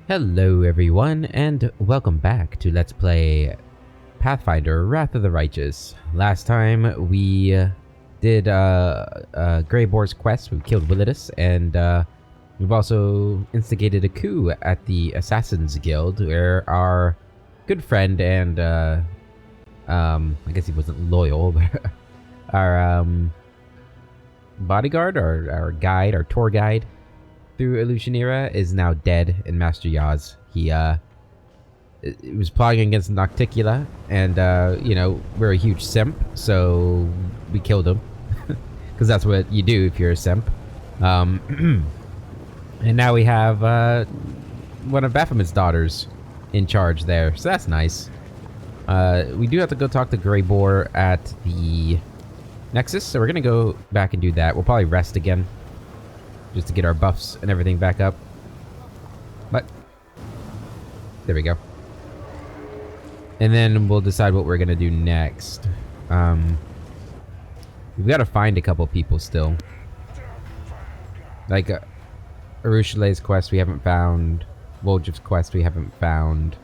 Hello everyone, and welcome back to Let's Play Pathfinder Wrath of the Righteous. Last time we did Greyboar's quest. We killed Willidus, and we've also instigated a coup at the Assassin's Guild, where our good friend and I guess he wasn't loyal, but our bodyguard, our guide, our tour guide through Illusionera is now dead in Master Yaz. He was plotting against Nocticula, and you know, we're a huge simp, so we killed him. Because that's what you do if you're a simp. And now we have one of Baphomet's daughters in charge there, so that's nice. We do have to go talk to Greybor at the Nexus, so we're gonna go back and do that. We'll probably rest again, just to get our buffs and everything back up. But there we go. And then we'll decide what we're gonna do next. We've got to find a couple people still. Like Arushale's quest we haven't found. Woljif's quest we haven't found.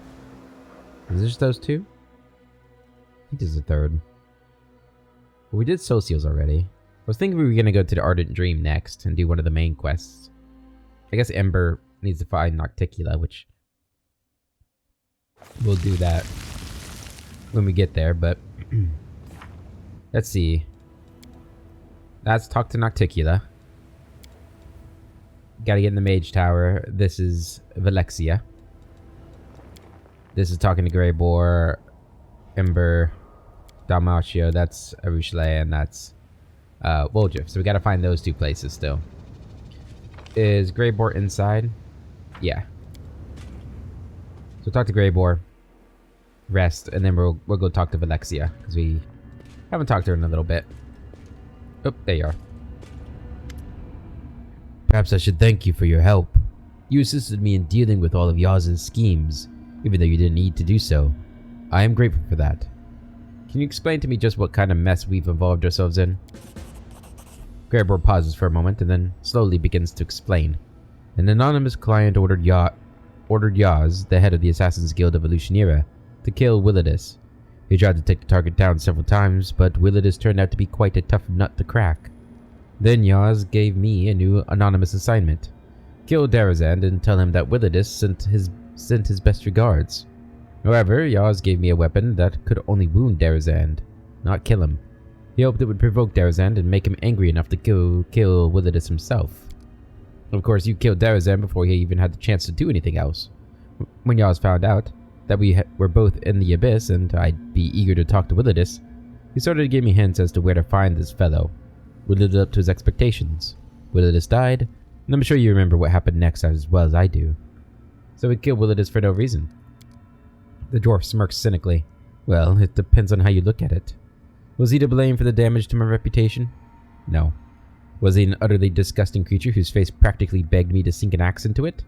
Is it just those two? I think there's a third. Well, we did Socials already. I was thinking we were going to go to the Ardent Dream next and do one of the main quests. I guess Ember needs to find Nocticula, which we'll do that when we get there, but let's see. Let's talk to Nocticula. Gotta get in the Mage Tower. This is Velexia. This is talking to Greybor, Ember, Dalmatio, that's Arushale, and that's Woljif. So we gotta find those two places still. Is Greybor inside? Yeah. So talk to Greybor, rest, and then we'll go talk to Velexia, because we haven't talked to her in a little bit. Oh, there you are. Perhaps I should thank you for your help. You assisted me in dealing with all of Yaz's schemes, even though you didn't need to do so. I am grateful for that. Can you explain to me just what kind of mess we've involved ourselves in? Greybor pauses for a moment and then slowly begins to explain. An anonymous client ordered Yaz, the head of the Assassin's Guild of Illusionera, to kill Willidus. He tried to take the target down several times, but Willidus turned out to be quite a tough nut to crack. Then Yaz gave me a new anonymous assignment. Kill Darazand and tell him that Willidus sent his best regards. However, Yaz gave me a weapon that could only wound Darazand, not kill him. He hoped it would provoke Darazand and make him angry enough to kill Willidus himself. Of course, you killed Darazand before he even had the chance to do anything else. When Yaz found out that we were both in the Abyss and I'd be eager to talk to Willidus, he started to give me hints as to where to find this fellow. We lived up to his expectations. Willidus died, and I'm sure you remember what happened next as well as I do. So we killed Willidus for no reason. The dwarf smirks cynically. Well, it depends on how you look at it. Was he to blame for the damage to my reputation? No. Was he an utterly disgusting creature whose face practically begged me to sink an axe into it?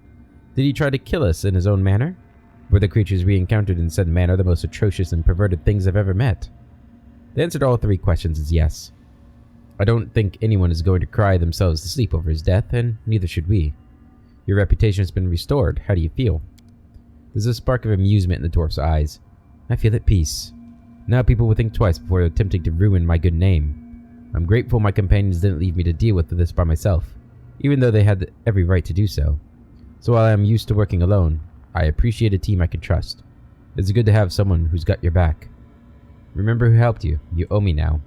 Did he try to kill us in his own manner? Were the creatures we encountered in said manner the most atrocious and perverted things I've ever met? The answer to all three questions is yes. I don't think anyone is going to cry themselves to sleep over his death, and neither should we. Your reputation has been restored. How do you feel? There's a spark of amusement in the dwarf's eyes. I feel at peace. Now people will think twice before attempting to ruin my good name. I'm grateful my companions didn't leave me to deal with this by myself, even though they had every right to do so. So while I am used to working alone, I appreciate a team I can trust. It's good to have someone who's got your back. Remember who helped you. You owe me now.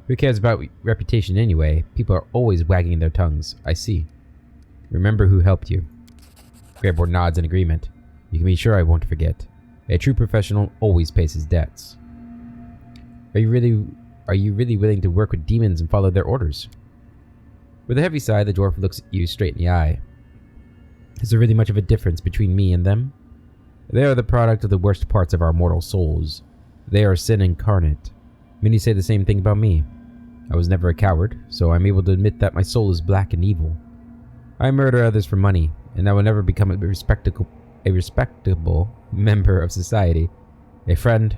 Who cares about reputation anyway? People are always wagging their tongues. I see. Remember who helped you. Greybor nods in agreement. You can be sure I won't forget. A true professional always pays his debts. Are you really willing to work with demons and follow their orders? With a heavy sigh, the dwarf looks you straight in the eye. Is there really much of a difference between me and them? They are the product of the worst parts of our mortal souls. They are sin incarnate. Many say the same thing about me. I was never a coward, so I'm able to admit that my soul is black and evil. I murder others for money, and I will never become a respectable member of society, a friend,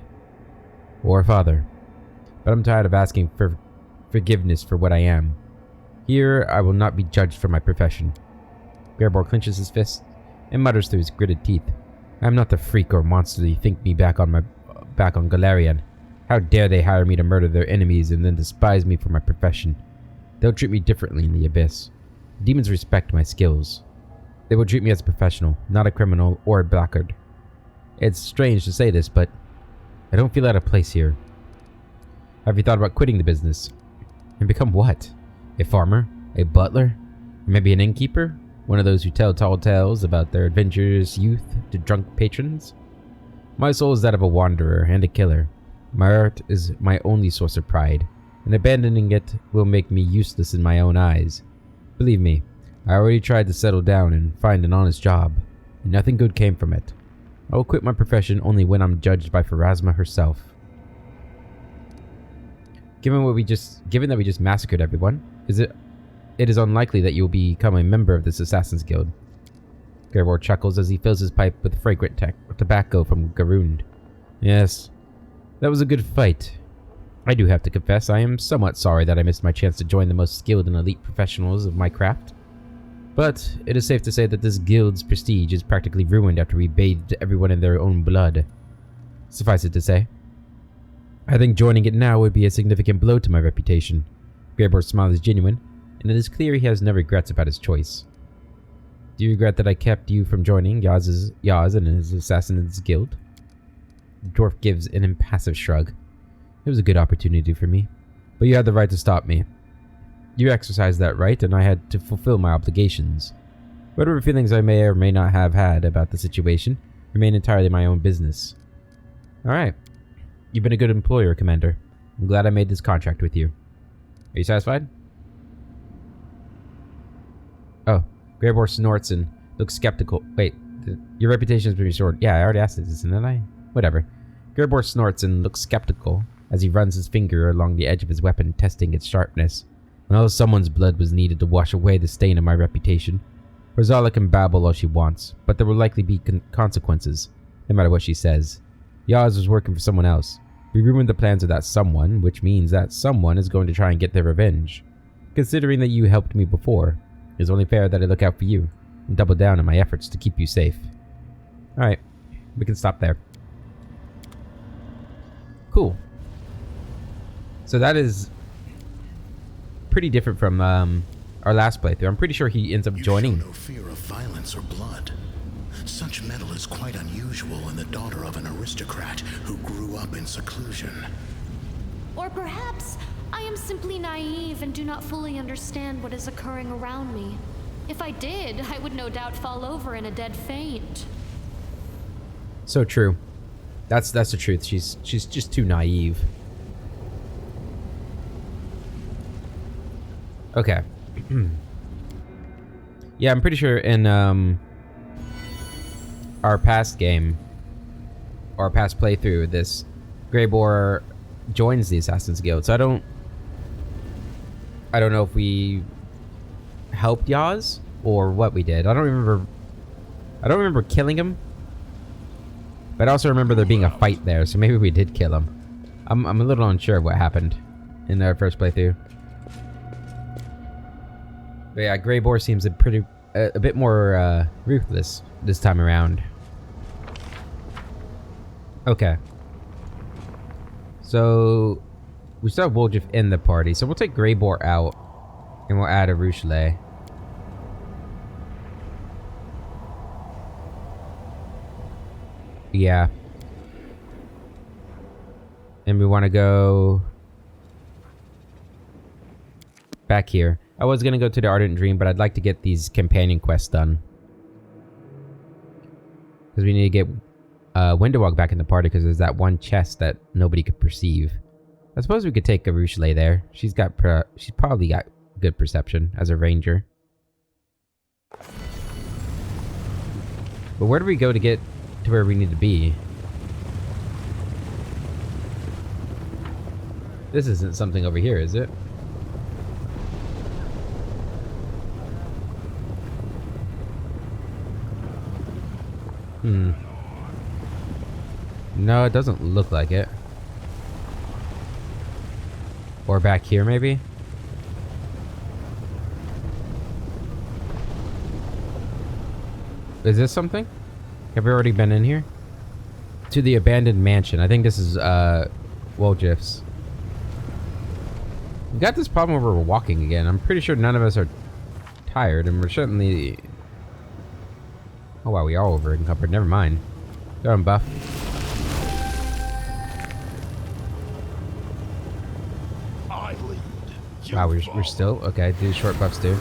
or a father. But I'm tired of asking for forgiveness for what I am. Here, I will not be judged for my profession. Greybor clenches his fist. and mutters through his gritted teeth. I am not the freak or monster you think me back on Galarian. How dare they hire me to murder their enemies and then despise me for my profession? They'll treat me differently in the Abyss. Demons respect my skills. They will treat me as a professional, not a criminal or a blackguard. It's strange to say this, but I don't feel out of place here. Have you thought about quitting the business? And become what? A farmer? A butler? Or maybe an innkeeper? One of those who tell tall tales about their adventurous youth to drunk patrons? My soul is that of a wanderer and a killer. My art is my only source of pride, and abandoning it will make me useless in my own eyes. Believe me, I already tried to settle down and find an honest job, and nothing good came from it. I will quit my profession only when I'm judged by Pharasma herself. Given that we just massacred everyone, it is unlikely that you will become a member of this Assassin's Guild. Greybor chuckles as he fills his pipe with fragrant tobacco from Garund. Yes, that was a good fight. I do have to confess, I am somewhat sorry that I missed my chance to join the most skilled and elite professionals of my craft. But it is safe to say that this guild's prestige is practically ruined after we bathed everyone in their own blood. Suffice it to say, I think joining it now would be a significant blow to my reputation. Greybor's smile is genuine, and it is clear he has no regrets about his choice. Do you regret that I kept you from joining Yaz and his Assassin's Guild? The dwarf gives an impassive shrug. It was a good opportunity for me, but you had the right to stop me. You exercised that right, and I had to fulfill my obligations. Whatever feelings I may or may not have had about the situation remain entirely my own business. Alright. You've been a good employer, Commander. I'm glad I made this contract with you. Are you satisfied? Oh, Greybor snorts and looks skeptical. Wait, your reputation has been restored. Yeah, I already asked this, didn't I? Whatever. Greybor snorts and looks skeptical as he runs his finger along the edge of his weapon, testing its sharpness. I know someone's blood was needed to wash away the stain of my reputation. Rosala can babble all she wants, but there will likely be consequences, no matter what she says. Yaz was working for someone else. We ruined the plans of that someone, which means that someone is going to try and get their revenge. Considering that you helped me before, it's only fair that I look out for you and double down on my efforts to keep you safe. Alright, we can stop there. Cool. So that is pretty different from our last playthrough. I'm pretty sure he ends up joining. You show no fear of violence or blood. Such mettle is quite unusual in the daughter of an aristocrat who grew up in seclusion. Or perhaps I am simply naive and do not fully understand what is occurring around me. If I did, I would no doubt fall over in a dead faint. So true. That's the truth. She's just too naive. Okay. Yeah, I'm pretty sure in our past game, or our past playthrough of this, Greybor joins the Assassin's Guild. So I don't know if we helped Yaz or what we did. I don't remember killing him. But I also remember there being a fight there, so maybe we did kill him. I'm a little unsure of what happened in our first playthrough. But yeah, Greybor seems a bit more ruthless this time around. Okay. So we still have Woljif in the party, so we'll take Greybor out and we'll add a Ruchelet. Yeah. And we want to go back here. I was going to go to the Ardent Dream, but I'd like to get these companion quests done. Because we need to get Windowwalk back in the party, because there's that one chest that nobody could perceive. I suppose we could take a Ruchelet there. She's probably got good perception as a ranger. But where do we go to get to where we need to be? This isn't something over here, is it? No, it doesn't look like it. Or back here, maybe? is this something? Have we already been in here? To the abandoned mansion. I think this is, Woljif's. We got this problem where we're walking again. I'm pretty sure none of us are tired, and we're certainly... Oh wow, we are over encumbered. Never mind. Go on, Buff. I lead. You Wow, we're follow. still... Okay, do short buffs too.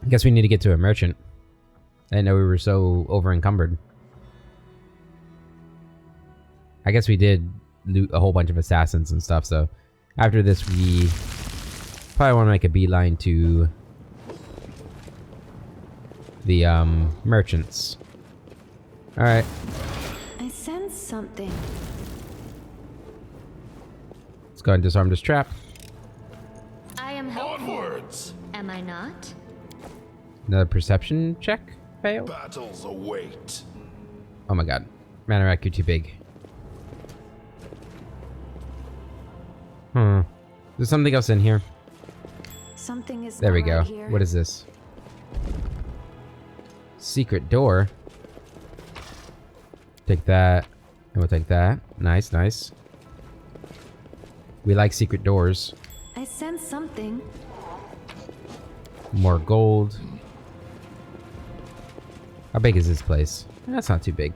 I guess we need to get to a merchant. I didn't know we were so over encumbered. I guess we did loot a whole bunch of assassins and stuff, so after this we probably want to make a beeline to the merchants. Alright. I sense something. Let's go ahead and disarm this trap. I am helpful. Onwards. Am I not? Another perception check fail. Battles await. Oh my god. Manorak, you're too big. There's something else in here. Something is There we not go. right here. What is this? Secret door. Take that. And we'll take that. Nice, nice. We like secret doors. I sense something. More gold. How big is this place? That's not too big.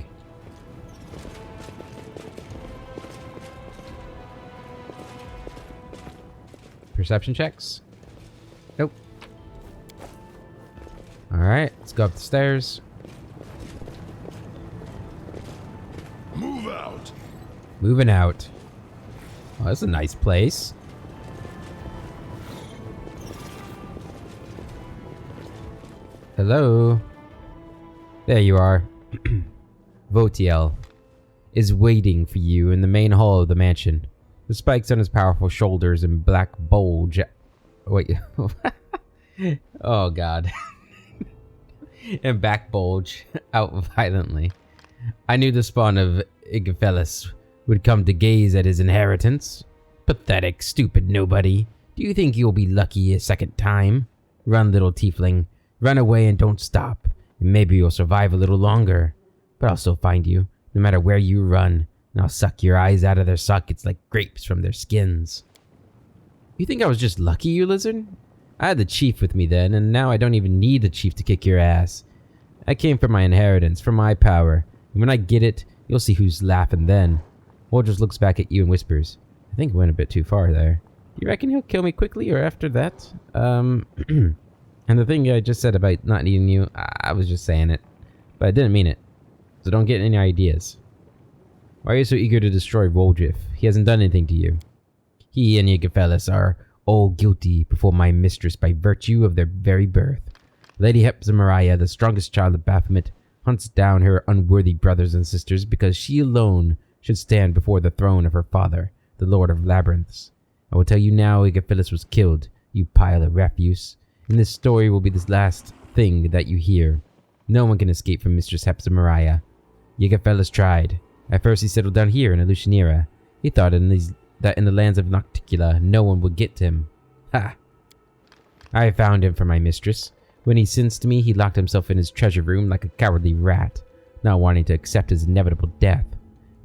Perception checks? Nope. Alright, let's go up the stairs. Move out. Moving out. Oh, that's a nice place. Hello? There you are. Votiel is waiting for you in the main hall of the mansion. The spikes on his powerful shoulders and black bulge... Wait. Oh, God. And back bulge out violently. I knew the spawn of Igfelis would come to gaze at his inheritance. Pathetic, stupid nobody. Do you think you'll be lucky a second time? Run, little tiefling. Run away and don't stop. And maybe you'll survive a little longer. But I'll still find you, no matter where you run. And I'll suck your eyes out of their sockets like grapes from their skins. You think I was just lucky, you lizard? I had the chief with me then, and now I don't even need the chief to kick your ass. I came for my inheritance, for my power. And when I get it, you'll see who's laughing then. Wol just looks back at you and whispers, I think I went a bit too far there. You reckon he'll kill me quickly or after that? And the thing I just said about not needing you, I was just saying it. But I didn't mean it. So don't get any ideas. Why are you so eager to destroy Woljif? He hasn't done anything to you. He and Yggdrafelis are all guilty before my mistress by virtue of their very birth. Lady Hepzibah, the strongest child of Baphomet, hunts down her unworthy brothers and sisters because she alone should stand before the throne of her father, the Lord of Labyrinths. I will tell you now, Yggdrafelis was killed, you pile of refuse, and this story will be the last thing that you hear. No one can escape from Mistress Hepzibah. Yggdrafelis tried. At first he settled down here in Elutionera. He thought that in the lands of Nocticula no one would get to him. Ha! I found him for my mistress. When he sensed me, he locked himself in his treasure room like a cowardly rat, not wanting to accept his inevitable death.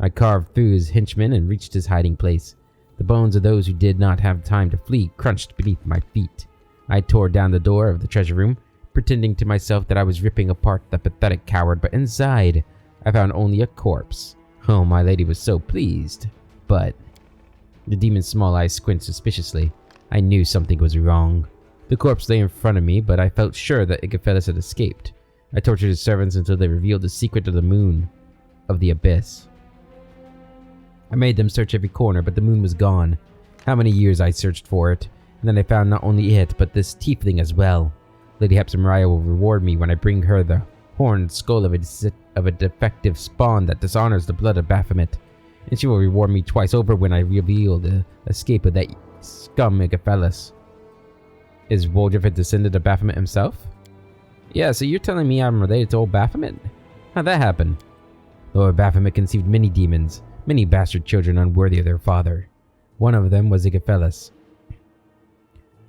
I carved through his henchmen and reached his hiding place. The bones of those who did not have time to flee crunched beneath my feet. I tore down the door of the treasure room, pretending to myself that I was ripping apart the pathetic coward, but inside, I found only a corpse. Oh, my lady was so pleased. But... The demon's small eyes squinted suspiciously. I knew something was wrong. The corpse lay in front of me, but I felt sure that Yggdrafelis had escaped. I tortured his servants until they revealed the secret of the moon, of the abyss. I made them search every corner, but the moon was gone. How many years I searched for it, and then I found not only it, but this tiefling as well. Lady Hepzibah will reward me when I bring her the horned skull of a defective spawn that dishonors the blood of Baphomet. And she will reward me twice over when I reveal the escape of that scum Yggdrafelis. Is Woljif a descendant of Baphomet himself? Yeah, so you're telling me I'm related to old Baphomet? How'd that happen? Lord Baphomet conceived many demons, many bastard children unworthy of their father. One of them was Yggdrafelis,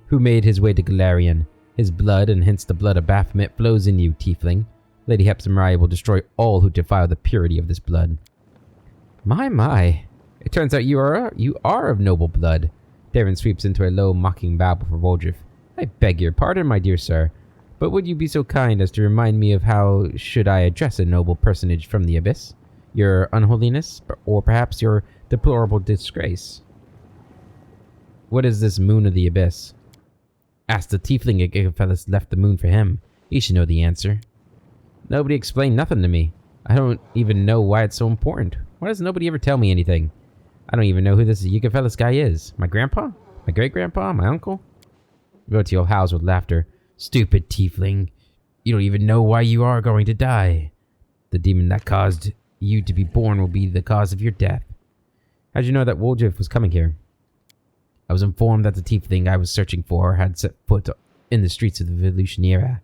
who made his way to Golarion. His blood, and hence the blood of Baphomet, flows in you, tiefling. Lady Hepzibah will destroy all who defile the purity of this blood. My. It turns out you are of noble blood. Darren sweeps into a low, mocking bow before Woldriff. I beg your pardon, my dear sir, but would you be so kind as to remind me of how should I address a noble personage from the abyss? Your unholiness, or perhaps your deplorable disgrace? What is this moon of the abyss? Ask the tiefling if Gigafellas left the moon for him. He should know the answer. Nobody explained nothing to me. I don't even know why it's so important. Why does nobody ever tell me anything? I don't even know who this Gigafellas guy is. My grandpa? My great-grandpa? My uncle? Rotiel howls with laughter. Stupid tiefling. You don't even know why you are going to die. The demon that caused you to be born will be the cause of your death. How'd you know that Woldriff was coming here? I was informed that the tiefling I was searching for had set foot in the streets of the Velutionera.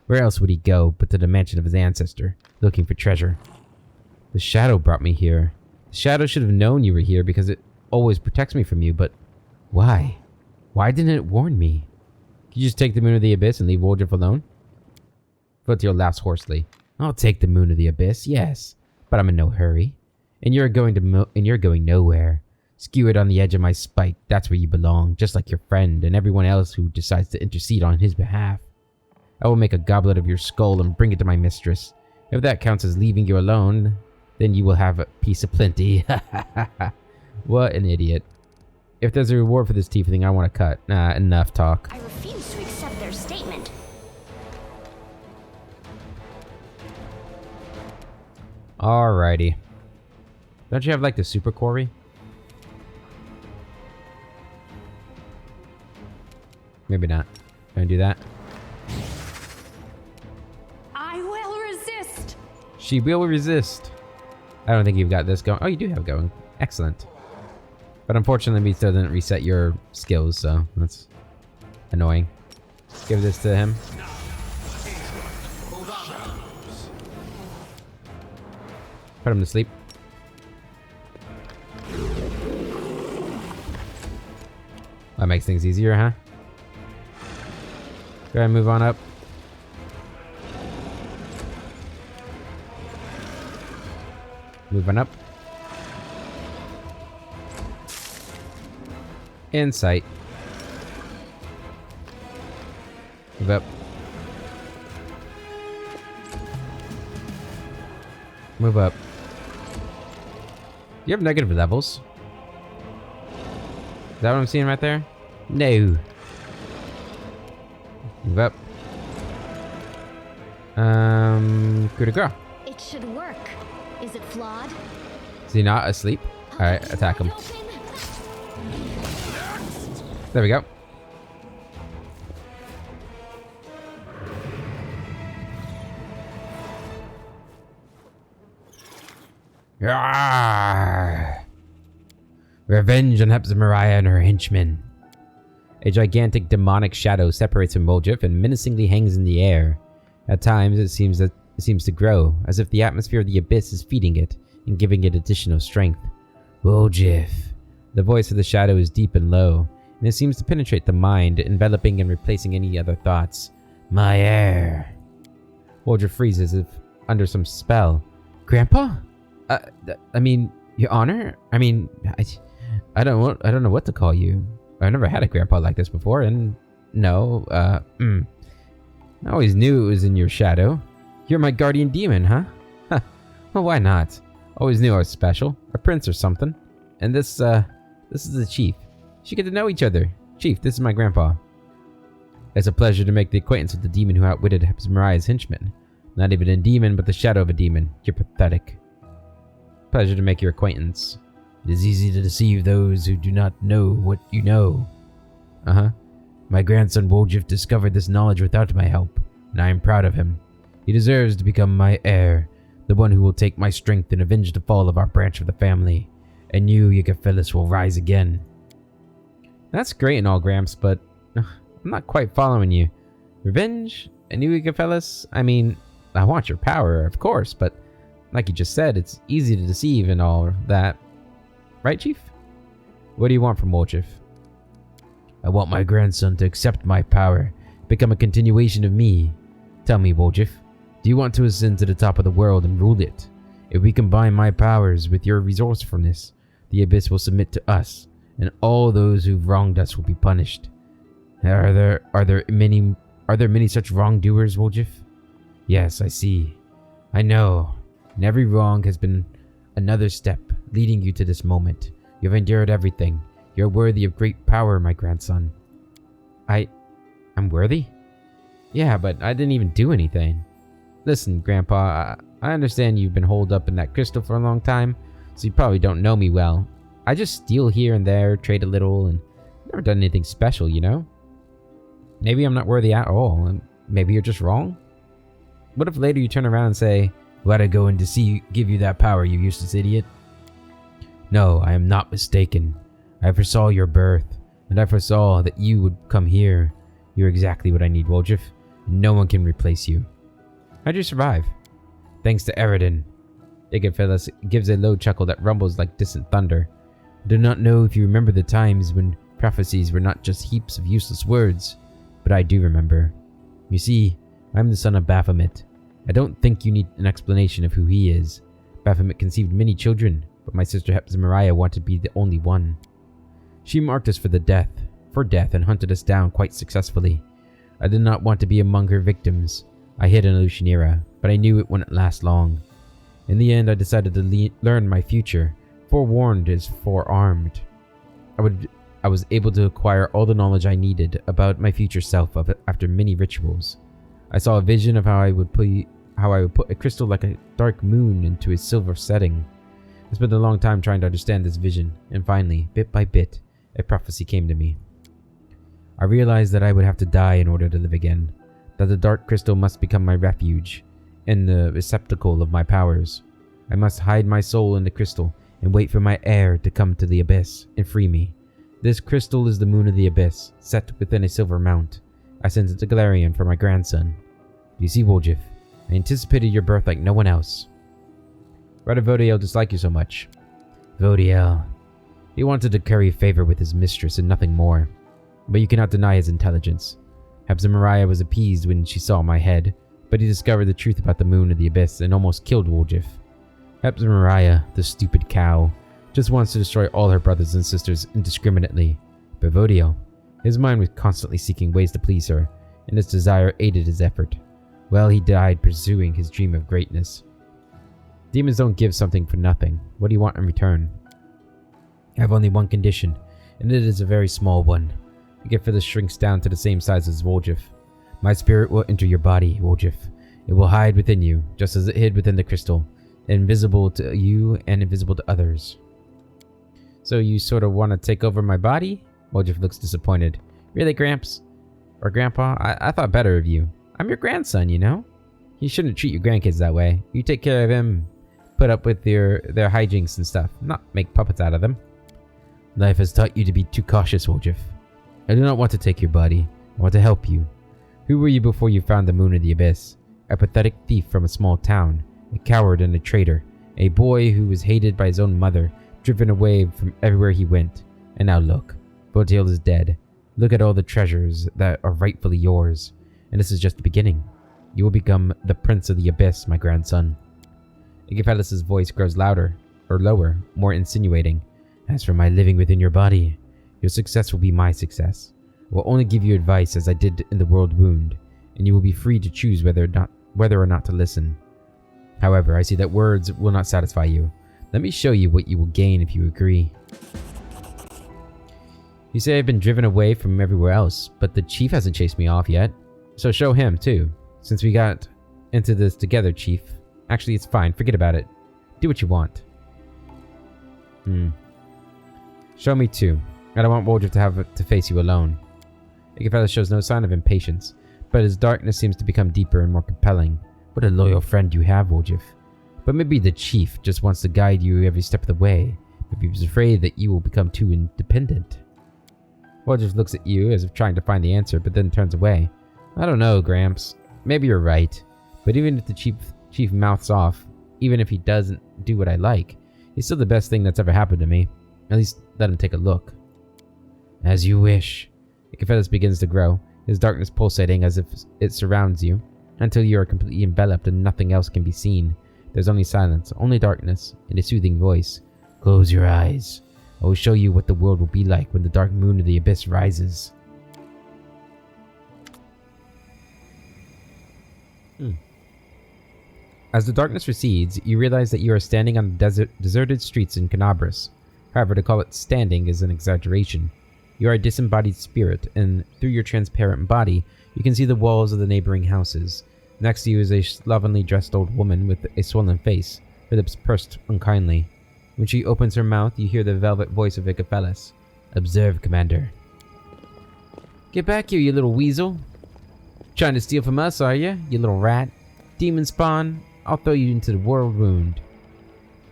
Where else would he go but to the mansion of his ancestor, looking for treasure? The shadow brought me here. The shadow should have known you were here because it always protects me from you, but why? Why didn't it warn me? Could you just take the moon of the abyss and leave Woldriff alone? Fotiel laughs hoarsely. I'll take the moon of the abyss, yes, but I'm in no hurry. And you're going nowhere. Skewered on the edge of my spike, that's where you belong, just like your friend and everyone else who decides to intercede on his behalf. I will make a goblet of your skull and bring it to my mistress. If that counts as leaving you alone, then you will have a piece of plenty. What an idiot. If there's a reward for this tiefling, I want to cut. Nah, enough talk. I refuse to accept their statement. Alrighty. Don't you have like the super quarry? Maybe not. Can I do that? I will resist. She will resist. I don't think you've got this going. Oh, you do have it going. Excellent. But unfortunately, it still didn't reset your skills, so that's annoying. Give this to him. Put him to sleep. That makes things easier, huh? Go ahead and move on up. Moving up. Insight. Move up. Move up. You have negative levels. Is that what I'm seeing right there? No. Move up. Coup de grace. It should work. Is it flawed? Is he not asleep? Alright, attack him. There we go. Arrgh. Revenge on Hepzibah and her henchmen. A gigantic demonic shadow separates from Woldriff and menacingly hangs in the air. At times, it seems to grow, as if the atmosphere of the abyss is feeding it and giving it additional strength. Woldriff. The voice of the shadow is deep and low, and it seems to penetrate the mind, enveloping and replacing any other thoughts. My heir. Woldriff freezes as if under some spell. Grandpa? I mean, Your Honor? I mean, I don't know what to call you. I've never had a grandpa like this before, and no, I always knew it was in your shadow. You're my guardian demon, huh? Huh. Well, why not? Always knew I was special, a prince or something. And this is the chief. You should get to know each other. Chief, this is my grandpa. It's a pleasure to make the acquaintance with the demon who outwitted Hepzibah's henchmen. Not even a demon, but the shadow of a demon. You're pathetic. Pleasure to make your acquaintance. It is easy to deceive those who do not know what you know. Uh-huh. My grandson Woldriff discovered this knowledge without my help, and I am proud of him. He deserves to become my heir, the one who will take my strength and avenge the fall of our branch of the family. And you, Gigafellas, will rise again. That's great and all, Gramps, but I'm not quite following you. Revenge? And you, Gigafellas? I mean, I want your power, of course, but like you just said, it's easy to deceive and all that. Right, Chief? What do you want from Woldriff? I want my grandson to accept my power, become a continuation of me. Tell me, Woljif, do you want to ascend to the top of the world and rule it? If we combine my powers with your resourcefulness, the Abyss will submit to us, and all those who've wronged us will be punished. Are there many such wrongdoers, Woljif? Yes, I see. I know. And every wrong has been another step leading you to this moment. You have endured everything. You're worthy of great power, my grandson. I'm worthy? Yeah, but I didn't even do anything. Listen, Grandpa, I understand you've been holed up in that crystal for a long time, so you probably don't know me well. I just steal here and there, trade a little, and never done anything special, you know? Maybe I'm not worthy at all, and maybe you're just wrong? What if later you turn around and say, "Why'd I go in to give you that power, you useless idiot?" No, I am not mistaken. I foresaw your birth, and I foresaw that you would come here. You're exactly what I need, Woljif, and no one can replace you. How'd you survive? Thanks to Eridan. Ignathilis gives a low chuckle that rumbles like distant thunder. I do not know if you remember the times when prophecies were not just heaps of useless words, but I do remember. You see, I'm the son of Baphomet. I don't think you need an explanation of who he is. Baphomet conceived many children, but my sister Hepzibah wanted to be the only one. She marked us for death, and hunted us down quite successfully. I did not want to be among her victims. I hid in Lucianira, but I knew it wouldn't last long. In the end, I decided to learn my future. Forewarned is forearmed. I was able to acquire all the knowledge I needed about my future self after many rituals. I saw a vision of how I would put a crystal like a dark moon into a silver setting. I spent a long time trying to understand this vision, and finally, bit by bit, a prophecy came to me. I realized that I would have to die in order to live again, that the dark crystal must become my refuge, and the receptacle of my powers. I must hide my soul in the crystal, and wait for my heir to come to the Abyss and free me. This crystal is the moon of the Abyss, set within a silver mount. I sent it to Galarian for my grandson. Do you see, Woljif? I anticipated your birth like no one else. Why did Vodiel dislike you so much? Vodiel. He wanted to curry favor with his mistress and nothing more. But you cannot deny his intelligence. Hepzibah was appeased when she saw my head, but he discovered the truth about the moon of the Abyss and almost killed Woljif. Hepzibah, the stupid cow, just wants to destroy all her brothers and sisters indiscriminately. But Vodiel, his mind was constantly seeking ways to please her, and his desire aided his effort. Well, he died pursuing his dream of greatness. Demons don't give something for nothing. What do you want in return? I have only one condition, and it is a very small one. Ignathilis shrinks down to the same size as Woljif. My spirit will enter your body, Woljif. It will hide within you, just as it hid within the crystal, invisible to you and invisible to others. So you sort of want to take over my body? Woljif looks disappointed. Really, Gramps? Or Grandpa? I thought better of you. I'm your grandson, you know? You shouldn't treat your grandkids that way. You take care of him, put up with their hijinks and stuff, not make puppets out of them. Life has taught you to be too cautious, Woljif. I do not want to take your body. I want to help you. Who were you before you found the moon of the Abyss? A pathetic thief from a small town, a coward and a traitor, a boy who was hated by his own mother, driven away from everywhere he went. And now look, Vodiel is dead. Look at all the treasures that are rightfully yours. And this is just the beginning. You will become the Prince of the Abyss, my grandson. Ignathilis' voice grows louder, or lower, more insinuating. As for my living within your body, your success will be my success. I will only give you advice as I did in the World Wound, and you will be free to choose whether or not to listen. However, I see that words will not satisfy you. Let me show you what you will gain if you agree. You say I've been driven away from everywhere else, but the chief hasn't chased me off yet. So show him too. Since we got into this together, Chief. Actually, it's fine. Forget about it. Do what you want. Show me too. I don't want Woljif to have to face you alone. Ignathilis shows no sign of impatience, but his darkness seems to become deeper and more compelling. What a loyal friend you have, Woljif. But maybe the chief just wants to guide you every step of the way. Maybe he's afraid that you will become too independent. Woljif looks at you as if trying to find the answer, but then turns away. I don't know, Gramps. Maybe you're right. But even if the chief mouths off, even if he doesn't do what I like, he's still the best thing that's ever happened to me. At least let him take a look. As you wish. Ignathilis begins to grow. His darkness pulsating as if it surrounds you, until you are completely enveloped and nothing else can be seen. There's only silence, only darkness, and a soothing voice. Close your eyes. I will show you what the world will be like when the dark moon of the abyss rises. As the darkness recedes, you realize that you are standing on the deserted streets in Canabras. However, to call it standing is an exaggeration. You are a disembodied spirit, and through your transparent body, you can see the walls of the neighboring houses. Next to you is a slovenly dressed old woman with a swollen face, her lips pursed unkindly. When she opens her mouth, you hear the velvet voice of Ichthopheles. Observe, Commander. Get back here, you little weasel. Trying to steal from us, are you little rat? Demon spawn, I'll throw you into the world wound.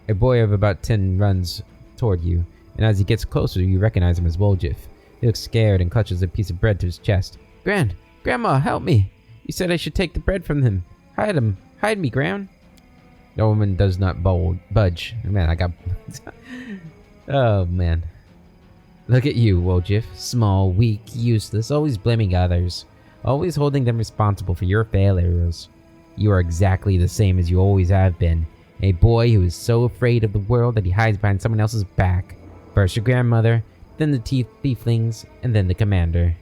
A boy of about 10 runs toward you, and as he gets closer, you recognize him as Woljif. He looks scared and clutches a piece of bread to his chest. Grandma, help me! You said I should take the bread from him. Hide me, Gran. The woman does not budge. Man, oh, man. Look at you, Woljif. Small, weak, useless, always blaming others. Always holding them responsible for your failures. You are exactly the same as you always have been. A boy who is so afraid of the world that he hides behind someone else's back. First your grandmother, then the tieflings, and then the commander.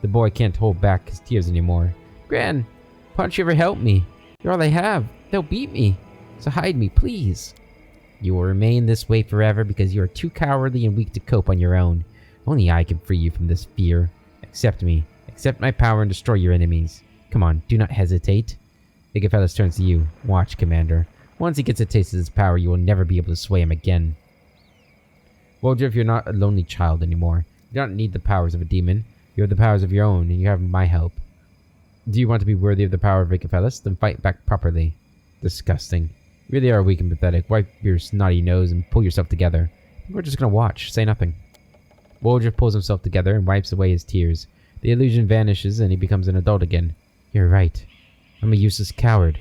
The boy can't hold back his tears anymore. Gran, why don't you ever help me? You're all I have. They'll beat me. So hide me, please. You will remain this way forever because you are too cowardly and weak to cope on your own. Only I can free you from this fear. Accept me. Accept my power and destroy your enemies. Come on, do not hesitate. Ichthopheles turns to you. Watch, Commander. Once he gets a taste of his power, you will never be able to sway him again. Woljif, you're not a lonely child anymore. You don't need the powers of a demon. You have the powers of your own, and you have my help. Do you want to be worthy of the power of Ichthopheles? Then fight back properly. Disgusting. You really are weak and pathetic. Wipe your snotty nose and pull yourself together. We're just gonna watch. Say nothing. Woljif pulls himself together and wipes away his tears. The illusion vanishes and he becomes an adult again. You're right. I'm a useless coward.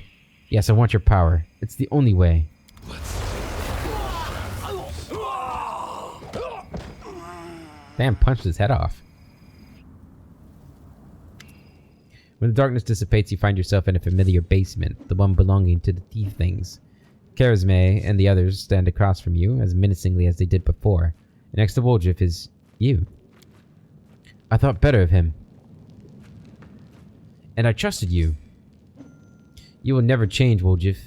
Yes, I want your power. It's the only way. Damn, punched his head off. When the darkness dissipates, you find yourself in a familiar basement, the one belonging to the tieflings. Karazme and the others stand across from you, as menacingly as they did before. And next to Woljif is you. I thought better of him. And I trusted you. You will never change, Woljif.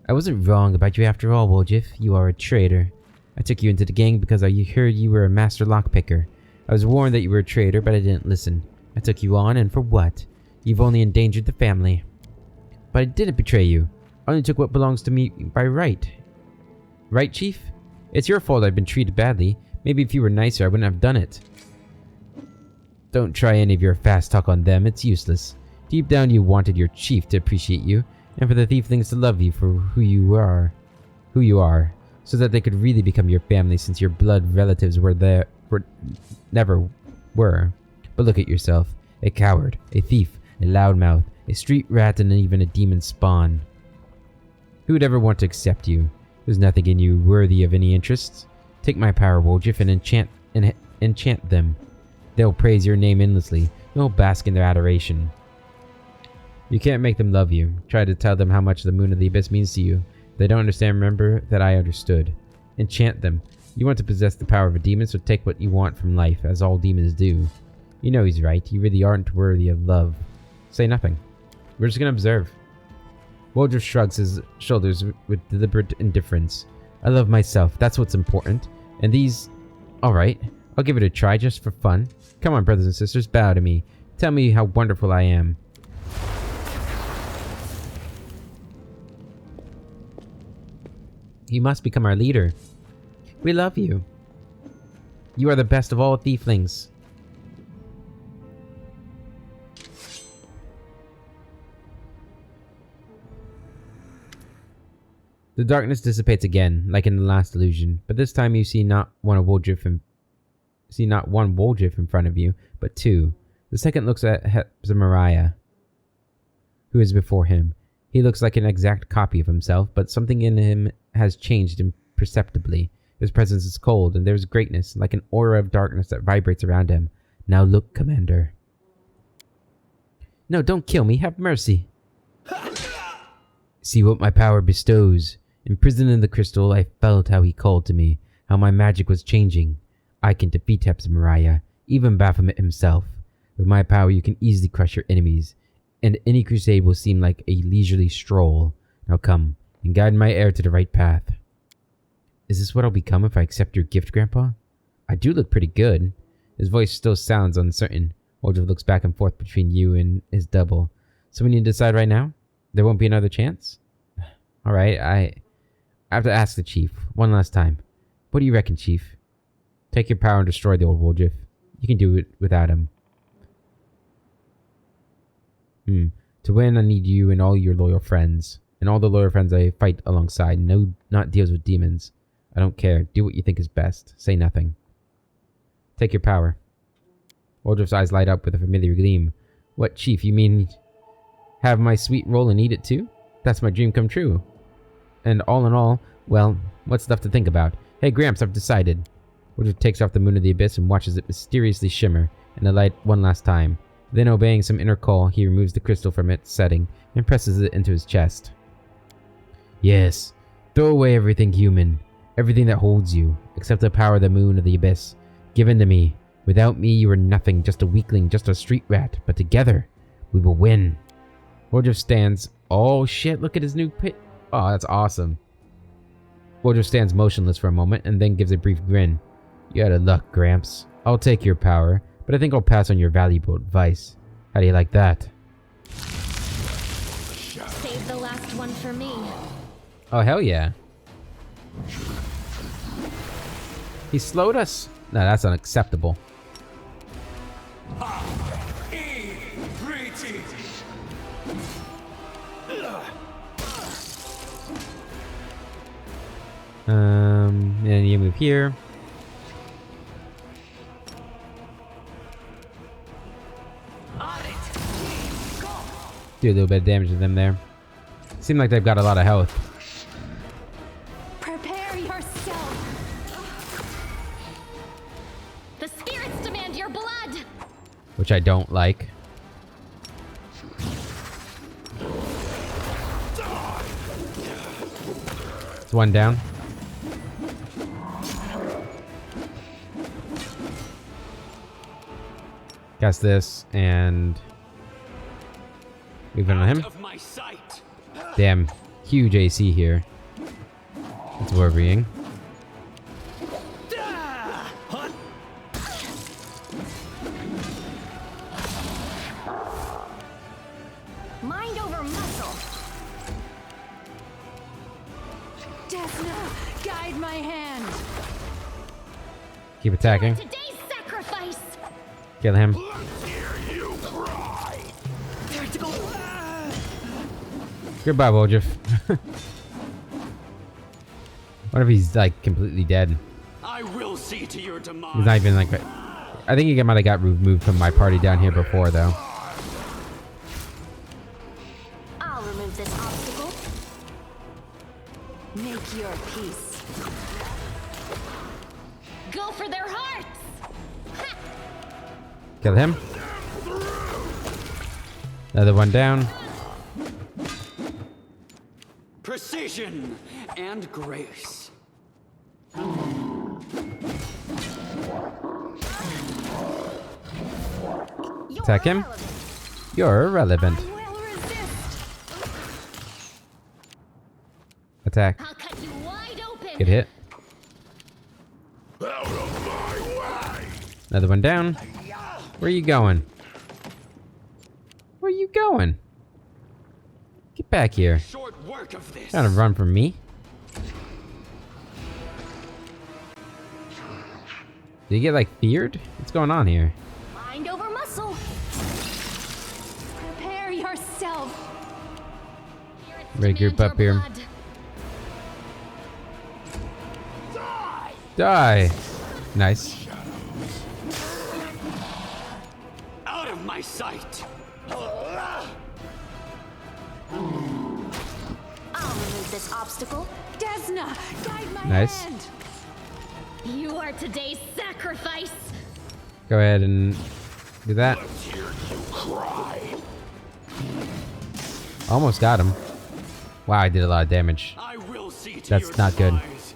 I wasn't wrong about you after all, Woljif. You are a traitor. I took you into the gang because I heard you were a master lockpicker. I was warned that you were a traitor, but I didn't listen. I took you on, and for what? You've only endangered the family. But I didn't betray you. I only took what belongs to me by right. Right, Chief? It's your fault I've been treated badly. Maybe if you were nicer, I wouldn't have done it. Don't try any of your fast talk on them. It's useless. Deep down, you wanted your chief to appreciate you, and for the tieflings to love you for who you are, so that they could really become your family, since your blood relatives never were. But look at yourself. A coward, a thief, a loudmouth, a street rat, and even a demon spawn. Who would ever want to accept you? There's nothing in you worthy of any interest. Take my power, Woljif, and enchant them. They'll praise your name endlessly. They'll bask in their adoration. You can't make them love you. Try to tell them how much the Moon of the Abyss means to you. If they don't understand, remember that I understood. Enchant them. You want to possess the power of a demon, so take what you want from life, as all demons do. You know he's right. You really aren't worthy of love. Say nothing. We're just gonna observe. Woljif shrugs his shoulders with deliberate indifference. I love myself. That's what's important. And these... Alright. I'll give it a try just for fun. Come on, brothers and sisters. Bow to me. Tell me how wonderful I am. You must become our leader. We love you. You are the best of all tieflings. The darkness dissipates again, like in the last illusion, but this time you see not one Woljif in front of you, but two. The second looks at Hepzibah, who is before him. He looks like an exact copy of himself, but something in him has changed imperceptibly. His presence is cold, and there is greatness, like an aura of darkness that vibrates around him. Now look, Commander. No, don't kill me. Have mercy. See what my power bestows. Imprisoned in the crystal, I felt how he called to me, how my magic was changing. I can defeat Hepzibah, even Baphomet himself. With my power, you can easily crush your enemies, and any crusade will seem like a leisurely stroll. Now come, and guide my heir to the right path. Is this what I'll become if I accept your gift, Grandpa? I do look pretty good. His voice still sounds uncertain. Woldrif looks back and forth between you and his double. So we need to decide right now? There won't be another chance? Alright, I have to ask the Chief one last time. What do you reckon, Chief? Take your power and destroy the old Woldrif. You can do it without him. To win, I need you and all your loyal friends. And all the loyal friends I fight alongside. No, not deals with demons. I don't care. Do what you think is best. Say nothing. Take your power. Woldrif's eyes light up with a familiar gleam. What, Chief, you mean have my sweet roll and eat it too? That's my dream come true. And all in all, well, what's left to think about? Hey, Gramps, I've decided. Woldrif takes off the moon of the abyss and watches it mysteriously shimmer in the light one last time. Then, obeying some inner call, he removes the crystal from its setting and presses it into his chest. Yes, throw away everything human, everything that holds you, except the power of the moon of the abyss, given to me. Without me, you are nothing, just a weakling, just a street rat. But together, we will win. Woldrif stands. Oh shit, look at his new pit. Oh, that's awesome. Woldrif stands motionless for a moment and then gives a brief grin. You had a luck, Gramps. I'll take your power, but I think I'll pass on your valuable advice. How do you like that? Save the last one for me. Oh, hell yeah. He slowed us? No, that's unacceptable. And you move here. Do a little bit of damage to them there. Seem like they've got a lot of health. Prepare yourself. The spirits demand your blood. Which I don't like. It's one down. Cast this and move in on him. Damn, huge AC here. It's worrying. Mind over muscle. Desna, guide my hand. Keep attacking. Today's sacrifice. Kill him. Goodbye, Woldrif. What if he's like completely dead? I will see to your demise. He's not even like. I think he might have got removed from my party down here before, though. I'll remove this obstacle. Make your peace. Go for their hearts. Ha! Kill him. Another one down. Precision and grace. Attack him. You're irrelevant. I will resist. Attack. I'll cut you wide open. Get hit. Out of my way! Another one down. Where are you going? Where are you going? Get back here. Short work of this. Trying to run from me. Did he get like feared? What's going on here? Mind over muscle. Prepare yourself. Ready to group up here. Die! Nice. Out of my sight. I'll remove this obstacle. Desna, guide my Nice. hand. You are today's sacrifice. Go ahead and Do that. Let's hear you cry. Almost got him. Wow, I did a lot of damage. I will see to That's your not good. demise.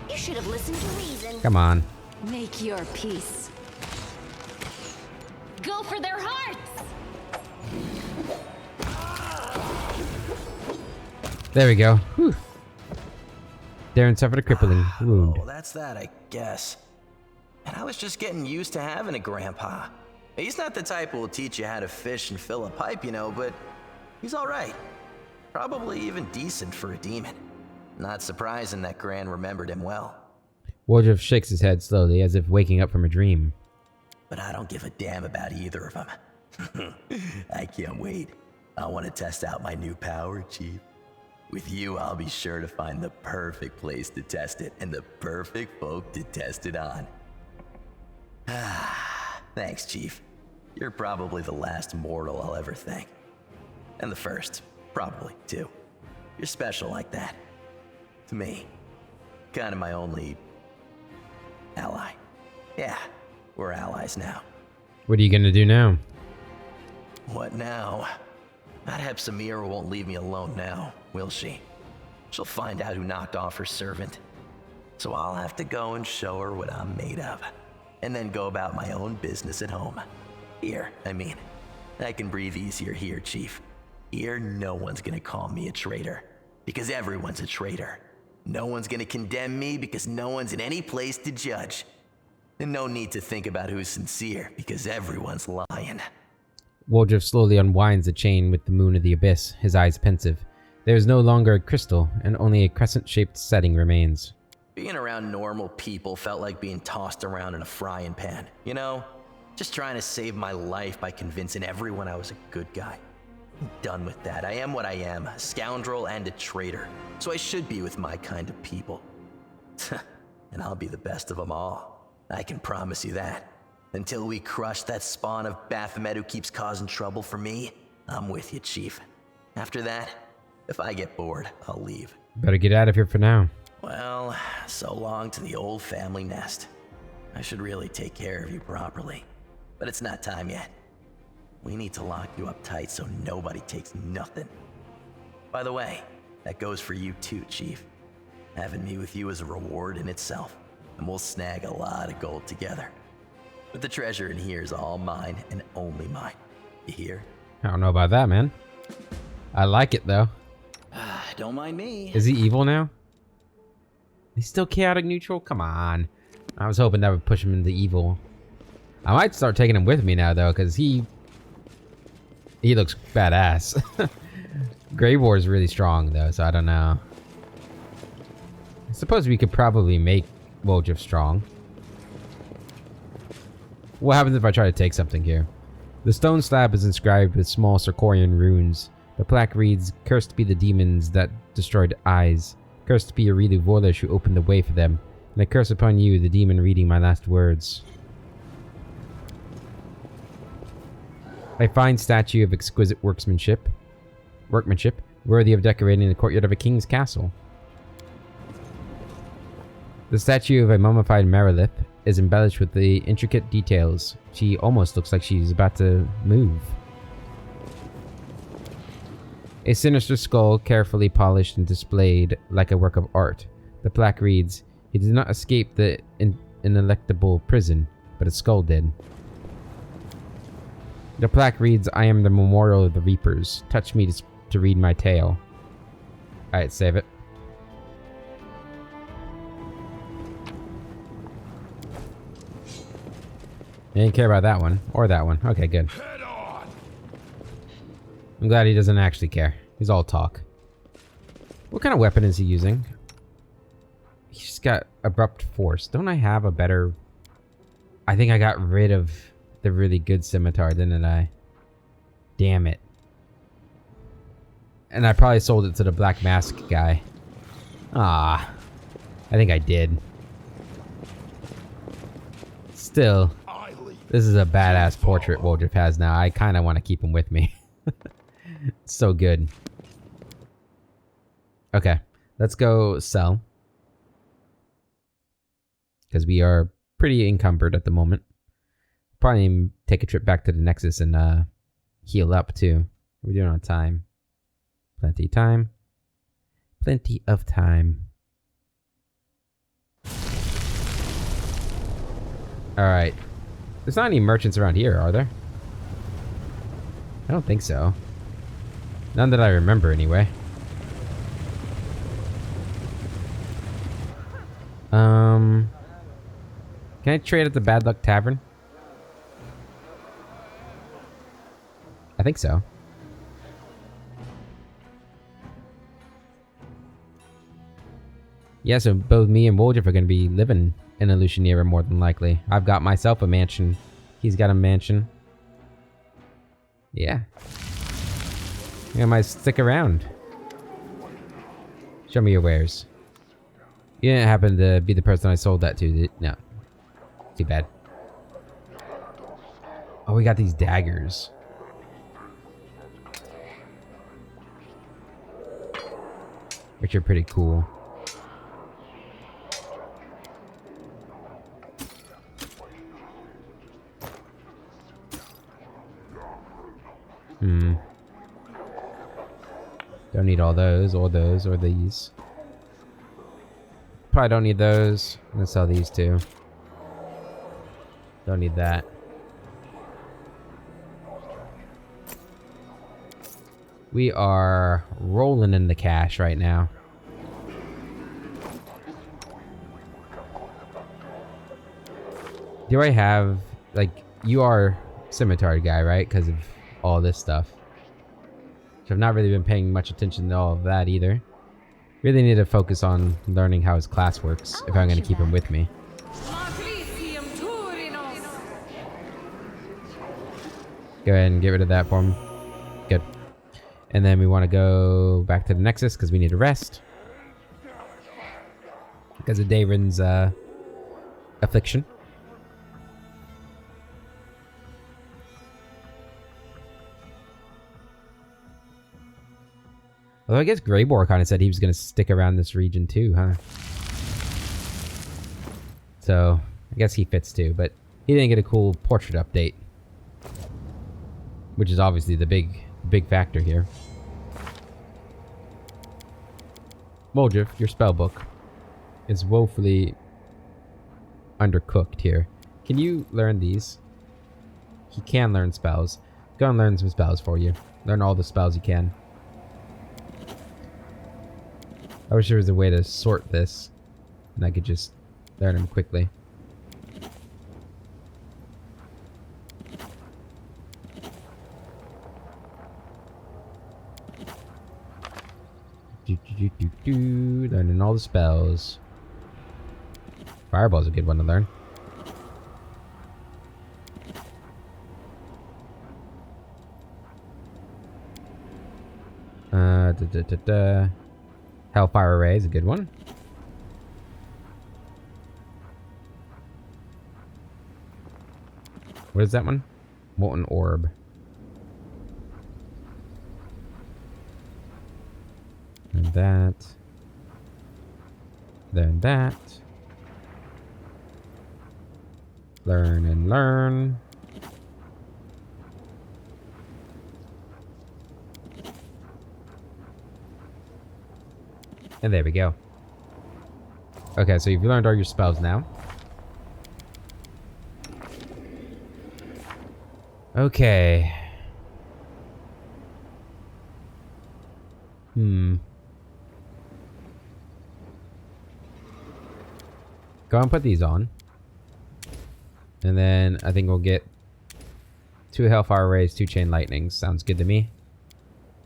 You should have listened to reason. Come on. Make your peace. Go for their hearts! There we go. Whew. Darren suffered a crippling wound. Oh, that's that, I guess. And I was just getting used to having a grandpa. He's not the type who will teach you how to fish and fill a pipe, you know, but he's alright. Probably even decent for a demon. Not surprising that Gran remembered him well. Woljuf shakes his head slowly, as if waking up from a dream. But I don't give a damn about either of them. I can't wait. I want to test out my new power, Chief. With you, I'll be sure to find the perfect place to test it and the perfect folk to test it on. Thanks, Chief. You're probably the last mortal I'll ever thank. And the first, probably, too. You're special like that. To me. Kind of my only ally. Yeah, we're allies now. What are you gonna do now? What now? Madhab Samira won't leave me alone now, will she? She'll find out who knocked off her servant. So I'll have to go and show her what I'm made of. And then go about my own business at home. Here, I mean. I can breathe easier here, Chief. Here, no one's gonna call me a traitor. Because everyone's a traitor. No one's gonna condemn me because no one's in any place to judge. And no need to think about who's sincere because everyone's lying. Woljuf slowly unwinds the chain with the moon of the abyss, his eyes pensive. There is no longer a crystal, and only a crescent-shaped setting remains. Being around normal people felt like being tossed around in a frying pan, you know? Just trying to save my life by convincing everyone I was a good guy. I'm done with that. I am what I am, a scoundrel and a traitor. So I should be with my kind of people. And I'll be the best of them all. I can promise you that. Until we crush that spawn of Baphomet who keeps causing trouble for me, I'm with you, Chief. After that, if I get bored, I'll leave. Better get out of here for now. Well, so long to the old family nest. I should really take care of you properly. But it's not time yet. We need to lock you up tight so nobody takes nothing. By the way, that goes for you too, Chief. Having me with you is a reward in itself, and we'll snag a lot of gold together. But the treasure in here is all mine and only mine. You hear? I don't know about that, man. I like it, though. Don't mind me. Is he evil now? He's still chaotic neutral? Come on. I was hoping that would push him into evil. I might start taking him with me now, though, because he looks badass. Grey War is really strong, though, so I don't know. I suppose we could probably make Woljuf strong. What happens if I try to take something here? The stone slab is inscribed with small Circorian runes. The plaque reads, "Cursed be the demons that destroyed eyes. Cursed be Aurilu Vorlish who opened the way for them. And a curse upon you, the demon reading my last words." A fine statue of exquisite workmanship, worthy of decorating the courtyard of a king's castle. The statue of a mummified Merilith is embellished with the intricate details. She almost looks like she's about to move. A sinister skull, carefully polished and displayed like a work of art. The plaque reads, "He did not escape the ineluctable prison, but his skull did." The plaque reads, "I am the memorial of the Reapers. Touch me to read my tale." Alright, save it. I didn't care about that one, or that one. Okay, good. Head on. I'm glad he doesn't actually care. He's all talk. What kind of weapon is he using? He's got abrupt force. Don't I have a better... I think I got rid of the really good scimitar, didn't I? Damn it. And I probably sold it to the Black Mask guy. Ah, I think I did. Still, this is a badass portrait Woljuf has now. I kind of want to keep him with me. It's so good. Okay, let's go sell. because we are pretty encumbered at the moment. Probably take a trip back to the Nexus and heal up too. We're doing on time. Plenty of time. Plenty of time. Alright. There's not any merchants around here, are there? I don't think so. None that I remember, anyway. Can I trade at the Bad Luck Tavern? I think so. Yeah, so both me and Woljif are going to be living in Illusionera more than likely. I've got myself a mansion. He's got a mansion. Yeah. I might stick around. Show me your wares. You didn't happen to be the person I sold that to, did? No. Too bad. Oh, we got these daggers. Which are pretty cool. Don't need all those, or these. Probably don't need those. I'm gonna sell these too. Don't need that. We are rolling in the cash right now. Do I have, like, you are Scimitar guy, right? Because of all this stuff. So I've not really been paying much attention to all of that either. Really need to focus on learning how his class works if I'm going to keep him with me. Go ahead and get rid of that for him. Good. And then we want to go back to the Nexus because we need to rest. Because of Daeron's affliction. Although I guess Greybor kind of said he was going to stick around this region too, huh? So, I guess he fits too, but he didn't get a cool portrait update. Which is obviously the big factor here. Woljif, your spellbook is woefully undercooked here. Can you learn these? He can learn spells. Go and learn some spells for you. Learn all the spells you can. I wish there was a way to sort this, and I could just learn them quickly. Learning all the spells. Fireball's a good one to learn. Hellfire Array is a good one. What is that one? Molten Orb. And that. Then that. Learn and learn. And there we go. Okay, so you've learned all your spells now. Okay. Go and put these on. And then I think we'll get 2 Hellfire Rays, 2 Chain Lightnings. Sounds good to me.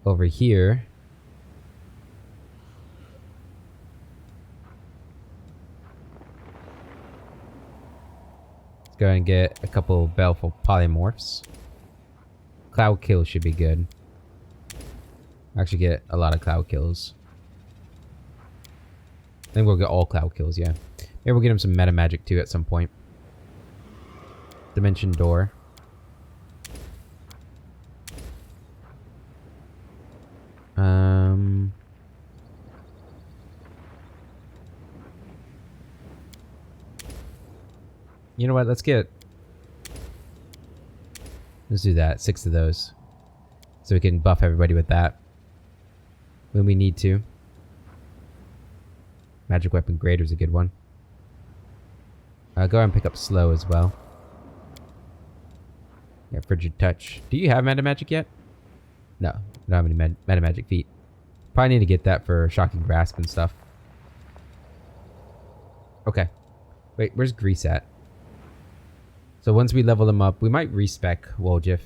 Over here. Let's go and get a couple Baleful Polymorphs. Cloud Kill should be good. Actually get a lot of Cloud Kills. I think we'll get all Cloud Kills, yeah. Maybe we'll get him some Meta Magic too at some point. Dimension Door. You know what? Let's do that. 6 of those. So we can buff everybody with that. When we need to. Magic Weapon Greater is a good one. I'll go ahead and pick up Slow as well. Yeah, Frigid Touch. Do you have Meta Magic yet? No. I don't have any Meta Magic feet. Probably need to get that for Shocking Grasp and stuff. Okay. Wait, where's Grease at? So once we level him up, we might respec Woljif.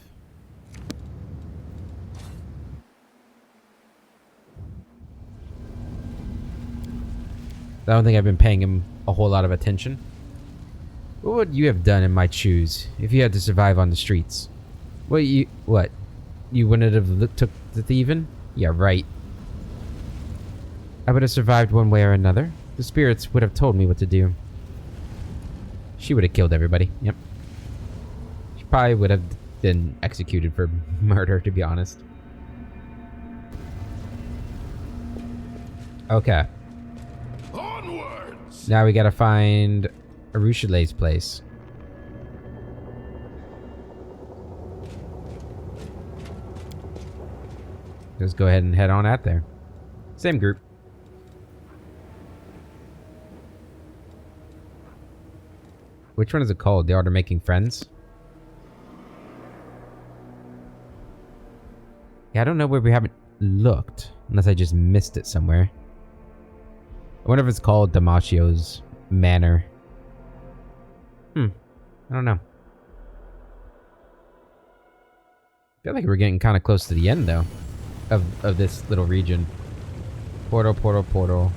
I don't think I've been paying him a whole lot of attention. What would you have done in my shoes if you had to survive on the streets? What? You wouldn't have took the thieving? Yeah, right. I would have survived one way or another. The spirits would have told me what to do. She would have killed everybody. Yep. She probably would have been executed for murder, to be honest. Okay. Onwards! Now we gotta find Arushale's place. Let's go ahead and head on out there. Same group. Which one is it called? The Art of Making Friends? Yeah, I don't know where we haven't looked. Unless I just missed it somewhere. I wonder if it's called Damacio's Manor. I don't know. I feel like we're getting kind of close to the end, though. Of this little region. Portal.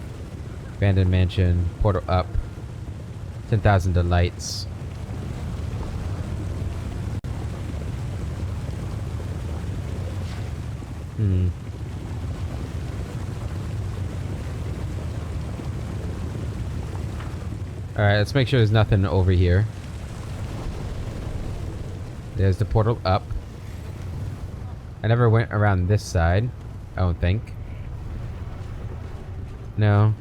Abandoned Mansion. Portal up. 10,000 Delights. Alright, let's make sure there's nothing over here. There's the portal up. I never went around this side, I don't think. No.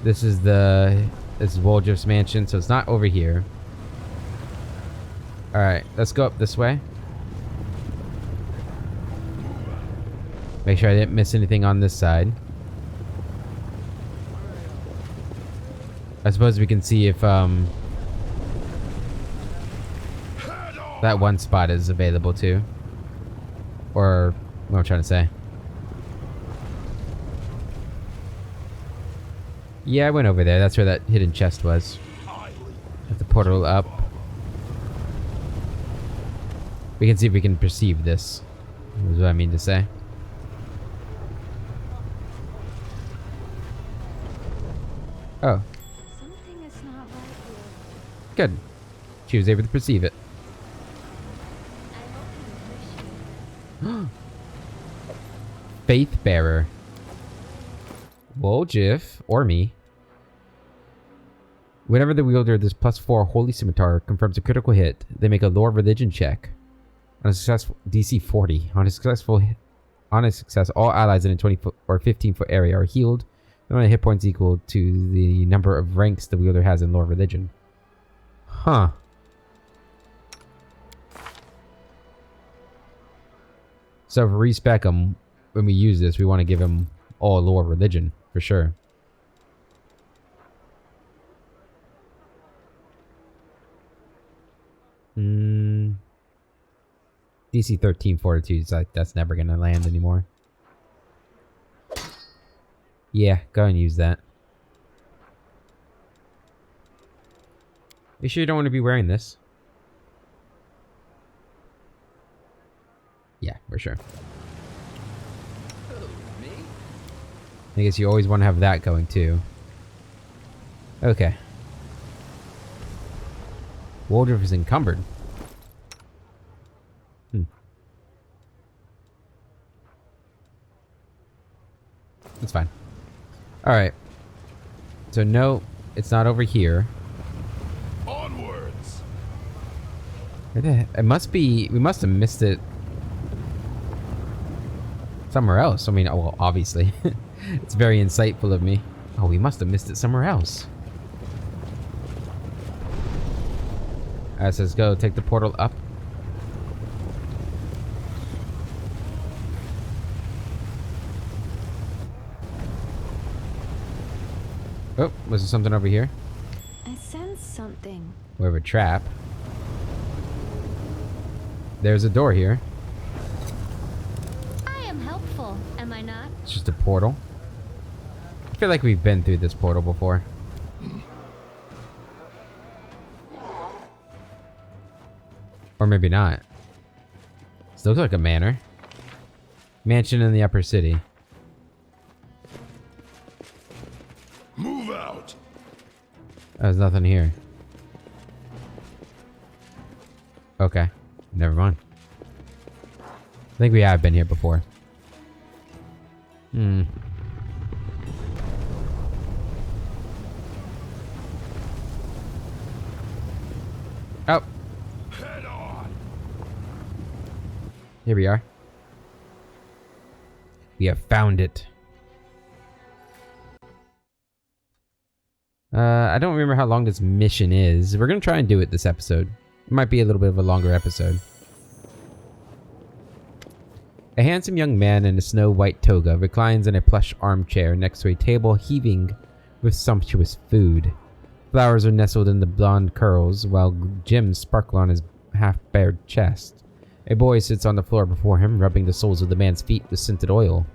This is Woljif's mansion, so it's not over here. Alright, let's go up this way. Make sure I didn't miss anything on this side. I suppose we can see if that one spot is available too. Or what am I trying to say? Yeah, I went over there. That's where that hidden chest was. Have the portal up. We can see if we can perceive this. Is what I mean to say. Oh. Something is not right here. Good. She was able to perceive it. Faith Bearer. Woljif, or me. Whenever the wielder of this +4 Holy Scimitar confirms a critical hit, they make a Lore Religion check. On a successful DC 40. On a success, all allies in a 20-foot or 15-foot area are healed. No hit points equal to the number of ranks the wielder has in Lore Religion. Huh. So for respec him, when we use this, we want to give him all Lore Religion, for sure. DC 13 Fortitude, it's like that's never gonna land anymore. Yeah, go and use that. You sure you don't want to be wearing this? Yeah, for sure. I guess you always want to have that going too. Okay. Woljif is encumbered. That's fine. Alright. So no, it's not over here. Onwards. It must be, we must have missed it somewhere else. I mean, well, obviously. It's very insightful of me. Oh, we must have missed it somewhere else. Alright, so let's go take the portal up. Oh, was there something over here? I sense something. We have a trap. There's a door here. I am helpful, am I not? It's just a portal. I feel like we've been through this portal before. Or maybe not. This looks like a manor. Mansion in the upper city. Move out. There's nothing here. Okay. Never mind. I think we have been here before. Oh. Head on. Here we are. We have found it. I don't remember how long this mission is. We're gonna try and do it this episode. It might be a little bit of a longer episode. A handsome young man in a snow-white toga reclines in a plush armchair next to a table heaving with sumptuous food. Flowers are nestled in the blonde curls, while gems sparkle on his half-bared chest. A boy sits on the floor before him, rubbing the soles of the man's feet with scented oil.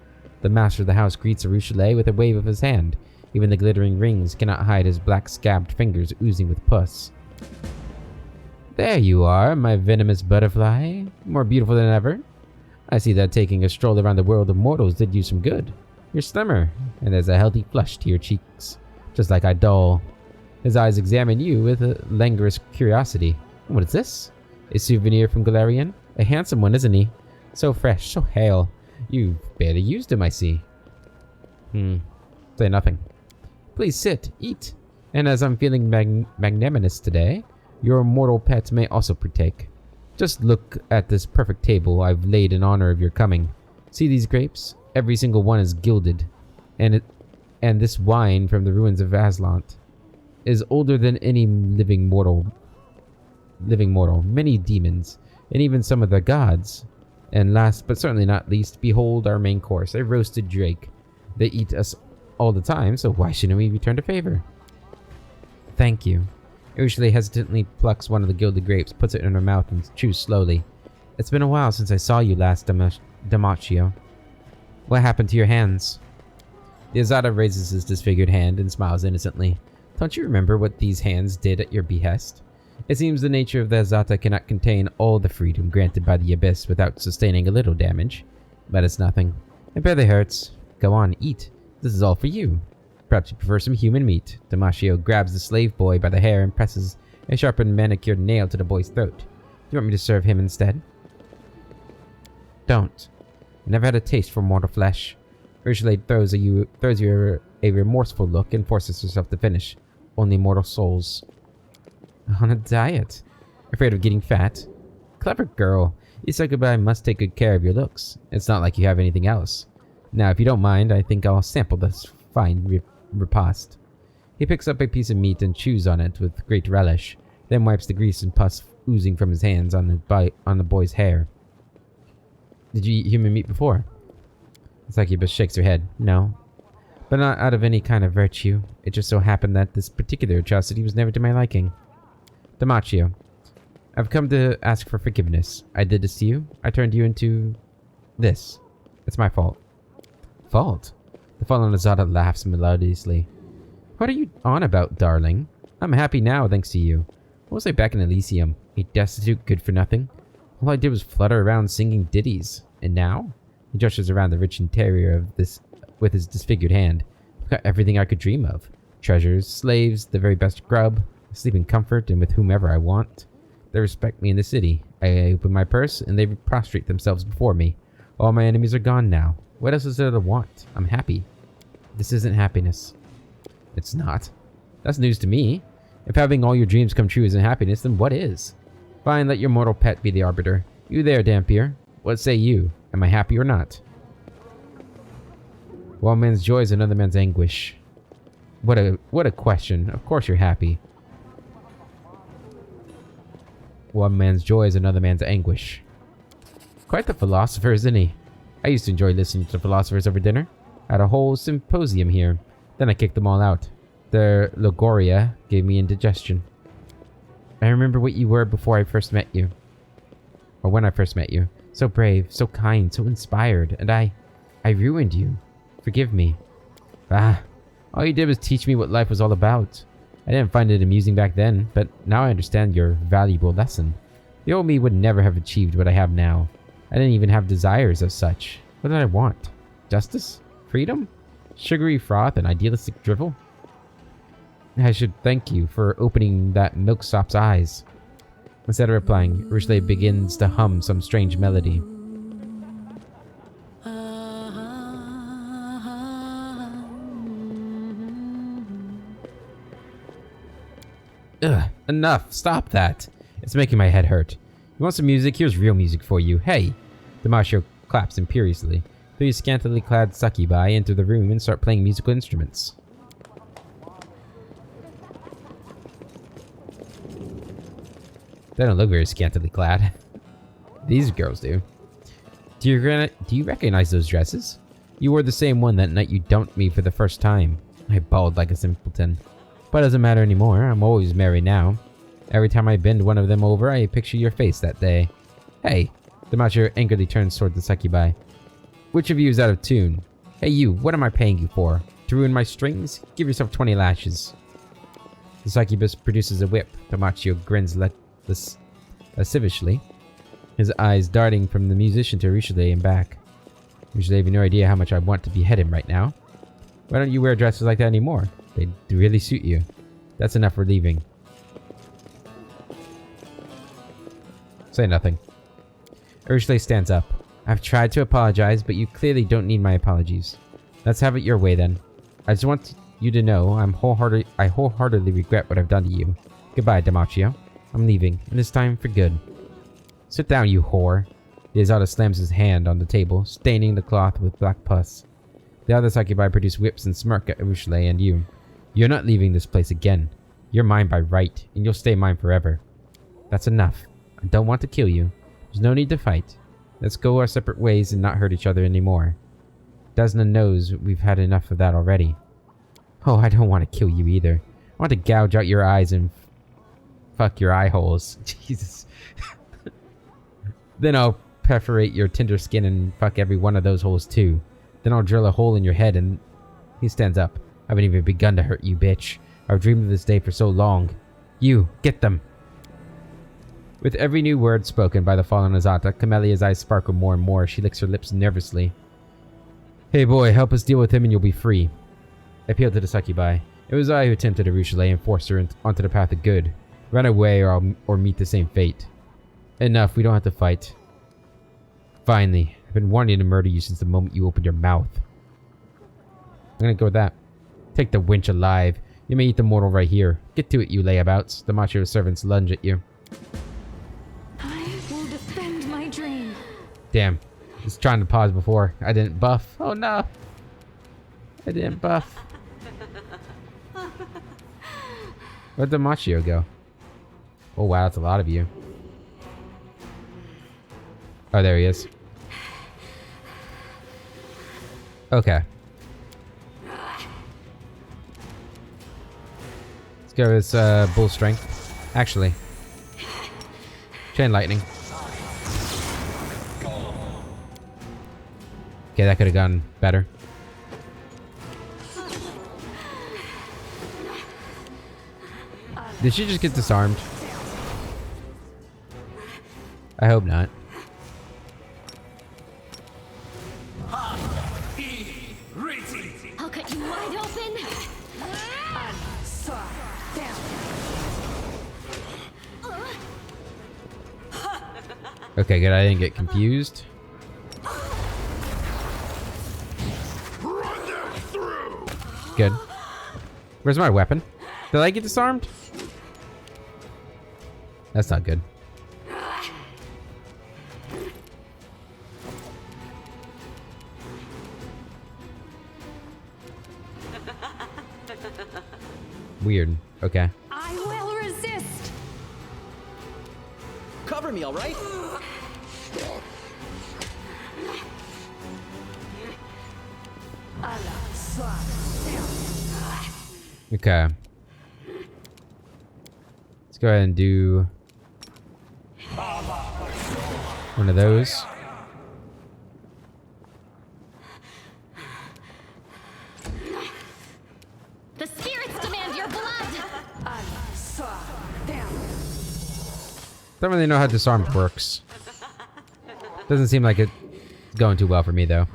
The master of the house greets Arushale with a wave of his hand. Even the glittering rings cannot hide his black scabbed fingers oozing with pus. There you are, my venomous butterfly. More beautiful than ever. I see that taking a stroll around the world of mortals did you some good. You're slimmer, and there's a healthy flush to your cheeks. Just like Idol. His eyes examine you with a languorous curiosity. What is this? A souvenir from Galarian? A handsome one, isn't he? So fresh, so hale. You've barely used him, I see. Say nothing. Please sit, eat. And as I'm feeling magnanimous today, your mortal pet may also partake. Just look at this perfect table I've laid in honor of your coming. See these grapes? Every single one is gilded. And this wine from the ruins of Aslant is older than any living mortal. Many demons, and even some of the gods. And last but certainly not least, behold our main course, a roasted drake. They eat us all the time, so why shouldn't we return the favor? Thank you. Ursula hesitantly plucks one of the gilded grapes, puts it in her mouth, and chews slowly. It's been a while since I saw you last, Damaccio. What happened to your hands? The Azada raises his disfigured hand and smiles innocently. Don't you remember what these hands did at your behest? It seems the nature of the Azata cannot contain all the freedom granted by the Abyss without sustaining a little damage. But it's nothing. It barely hurts. Go on, eat. This is all for you. Perhaps you prefer some human meat. Damaccio grabs the slave boy by the hair and presses a sharpened manicured nail to the boy's throat. Do you want me to serve him instead? Don't. I never had a taste for mortal flesh. Ursula throws you a remorseful look and forces herself to finish. Only mortal souls. On a diet? Afraid of getting fat? Clever girl. You said goodbye must take good care of your looks. It's not like you have anything else. Now, if you don't mind, I think I'll sample this fine repast. He picks up a piece of meat and chews on it with great relish, then wipes the grease and pus oozing from his hands on the boy's hair. Did you eat human meat before? Succubus shakes her head. No. But not out of any kind of virtue. It just so happened that this particular atrocity was never to my liking. Damaccio, I've come to ask for forgiveness. I did this to you. I turned you into this. It's my fault. Fault? The fallen Azada laughs melodiously. What are you on about, darling? I'm happy now, thanks to you. What was I back in Elysium? A destitute good-for-nothing? All I did was flutter around singing ditties. And now? He gestures around the rich interior of this with his disfigured hand. I've got everything I could dream of. Treasures, slaves, the very best grub, sleep in comfort and with whomever I want. They respect me in the city. I open my purse and they prostrate themselves before me. All my enemies are gone now. What else is there to want? I'm happy. This isn't happiness. It's not. That's news to me. If having all your dreams come true isn't happiness, then what is? Fine, let your mortal pet be the arbiter. You there, Dampier. What say you? Am I happy or not? One man's joy is another man's anguish. What a question. Of course you're happy. One man's joy is another man's anguish. Quite the philosopher, isn't he? I used to enjoy listening to philosophers over dinner. I had a whole symposium here. Then I kicked them all out. Their logoria gave me indigestion. I remember what you were before I first met you. Or when I first met you. So brave, so kind, so inspired. And I ruined you. Forgive me. All you did was teach me what life was all about. I didn't find it amusing back then, but now I understand your valuable lesson. The old me would never have achieved what I have now. I didn't even have desires as such. What did I want? Justice? Freedom? Sugary froth and idealistic drivel? I should thank you for opening that milksop's eyes. Instead of replying, Richelieu begins to hum some strange melody. Ugh, enough. Stop that. It's making my head hurt. You want some music? Here's real music for you. Hey! Damacio claps imperiously. Three scantily clad succubi enter the room and start playing musical instruments. They don't look very scantily clad. These girls do. Do you recognize those dresses? You wore the same one that night you dumped me for the first time. I bawled like a simpleton. But it doesn't matter anymore. I'm always married now. Every time I bend one of them over, I picture your face that day. Hey! Damacio angrily turns toward the succubi. Which of you is out of tune? Hey you, what am I paying you for? To ruin my strings? Give yourself 20 lashes. The succubus produces a whip. Damacio grins lasciviously, his eyes darting from the musician to Richelieu and back. Richelieu have no idea how much I want to behead him right now. Why don't you wear dresses like that anymore? They really suit you. That's enough for leaving. Say nothing. Richelieu stands up. I've tried to apologize, but you clearly don't need my apologies. Let's have it your way then. I just want you to know I wholeheartedly regret what I've done to you. Goodbye, Damacio. I'm leaving, and it's time for good. Sit down, you whore. De Azada slams his hand on the table, staining the cloth with black pus. The other succubi produce whips and smirk at Richelieu and you. You're not leaving this place again. You're mine by right, and you'll stay mine forever. That's enough. I don't want to kill you. There's no need to fight. Let's go our separate ways and not hurt each other anymore. Desna knows we've had enough of that already. Oh, I don't want to kill you either. I want to gouge out your eyes and fuck your eye holes. Jesus. Then I'll perforate your tender skin and fuck every one of those holes too. Then I'll drill a hole in your head and... He stands up. I haven't even begun to hurt you, bitch. I've dreamed of this day for so long. You, get them. With every new word spoken by the fallen Azata, Camelia's eyes sparkle more and more. She licks her lips nervously. Hey boy, help us deal with him and you'll be free. I appealed to the succubi. It was I who tempted Richelieu and forced her onto the path of good. Run away or meet the same fate. Enough, we don't have to fight. Finally, I've been wanting to murder you since the moment you opened your mouth. I'm gonna go with that. Take the wench alive. You may eat the mortal right here. Get to it, you layabouts. The macho servants lunge at you. I will defend my dream. Damn. I was trying to pause before. I didn't buff. Oh no. I didn't buff. Where'd the Machio go? Oh wow, that's a lot of you. Oh, there he is. Okay. Let's go with bull strength. Actually. Chain lightning. Okay, that could have gone better. Did she just get disarmed? I hope not. I'll cut you wide open. Okay, good. I didn't get confused. Run them through. Good. Where's my weapon? Did I get disarmed? That's not good. Weird. Okay. I will resist. Cover me, all right? Okay. Let's go ahead and do one of those. The spirits demand your blood! Don't really know how disarm works. Doesn't seem like it's going too well for me though.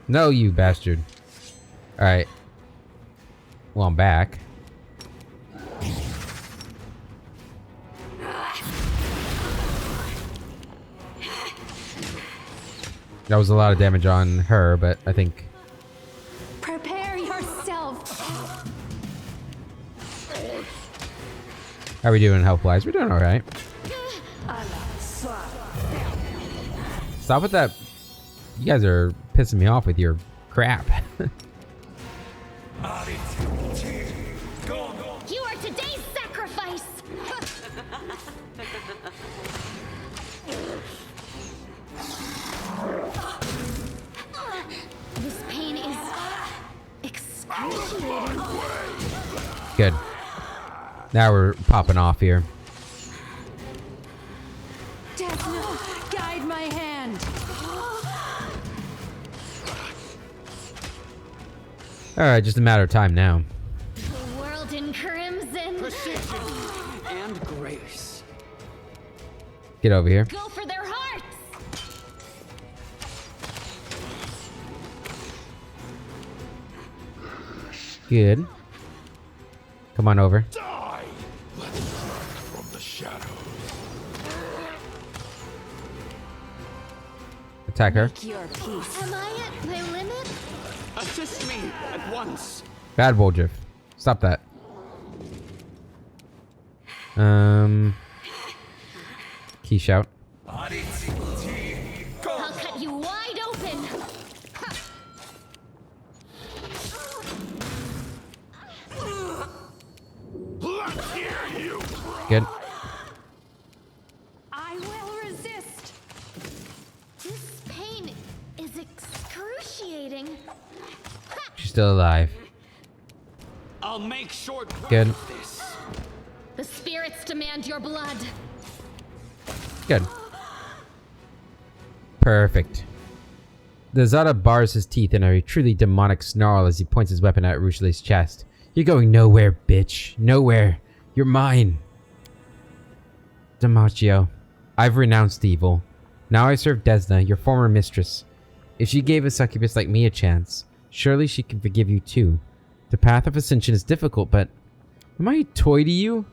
No, you bastard. Alright. Well, I'm back. That was a lot of damage on her, but I think... Prepare yourself. How are we doing health-wise? We're doing alright. Stop with that. You guys are pissing me off with your crap. You are today's sacrifice! This pain is excruciating. Good. Now we're popping off here. Desna, guide my hand. Alright, just a matter of time now. The world in crimson. Precision and grace. Get over here. Go for their hearts! Good. Come on over. Die! Let's start from the shadows. Attack her. Your peace. Am I at my limit? Assist me at once. Bad Woljif. Stop that. Key shout. I'll cut you wide open! Let's hear you. Good. I will resist. This pain is excruciating. She's still alive. I'll make short work Good. of this. The spirits demand your blood. Good. Perfect. The Zada bars his teeth in a truly demonic snarl as he points his weapon at Rushlei's chest. You're going nowhere, bitch. Nowhere. You're mine. Damacio, I've renounced evil. Now I serve Desna, your former mistress. If she gave a succubus like me a chance, surely she can forgive you too. The path of ascension is difficult, but... Am I a toy to you?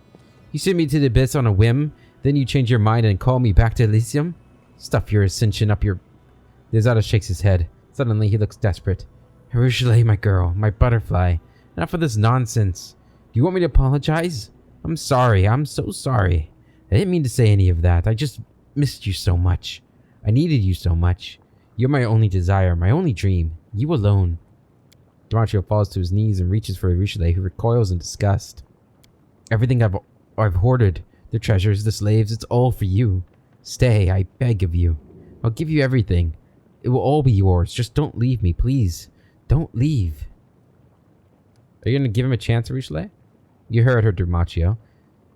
You sent me to the abyss on a whim, then you change your mind and call me back to Elysium? Stuff your ascension up your... Zada shakes his head. Suddenly he looks desperate. Rushlei, my girl, my butterfly. Enough of this nonsense. Do you want me to apologize? I'm sorry. I'm so sorry. I didn't mean to say any of that. I just missed you so much. I needed you so much. You're my only desire, my only dream. You alone. Damacio falls to his knees and reaches for Rushlei, who recoils in disgust. Everything I've hoarded, the treasures, the slaves, it's all for you. Stay, I beg of you. I'll give you everything. It will all be yours. Just don't leave me, please. Don't leave. Are you going to give him a chance, Rushlei? You heard her, Damacio.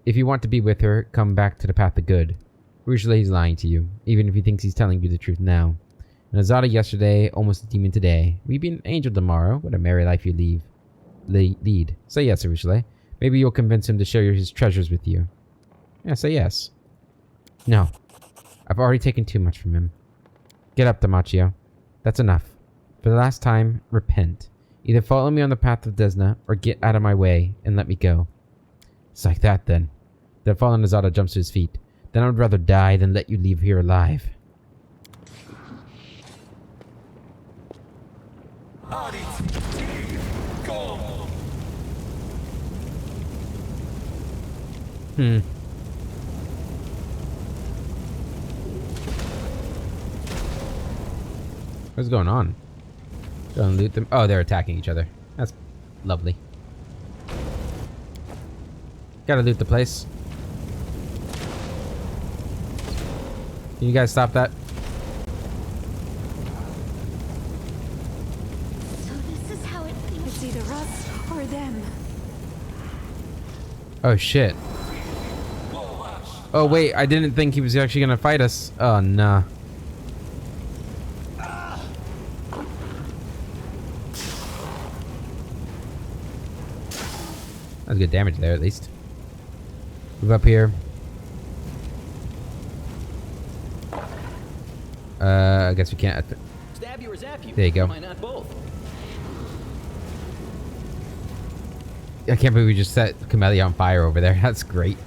If you want to be with her, come back to the path of good. Rushlei's lying to you, even if he thinks he's telling you the truth now. An Azada yesterday, almost a demon today. Will you be an angel tomorrow? What a merry life you lead. Say yes, Rushlei. Maybe you'll convince him to share his treasures with you. Yeah, say yes. No. I've already taken too much from him. Get up, Damacio. That's enough. For the last time, repent. Either follow me on the path of Desna, or get out of my way and let me go. It's like that, then. The fallen Azada jumps to his feet. Then I would rather die than let you leave here alive. What's going on? Don't loot them. Oh, they're attacking each other. That's lovely. Gotta loot the place. Can you guys stop that? So this is how it feels. It's either us or them. Oh shit. Oh wait, I didn't think he was actually gonna fight us. Oh nah. That's good damage there at least. Move up here. I guess we can't. Stab you or zap you. There you go. Why not both? I can't believe we just set Camellia on fire over there. That's great.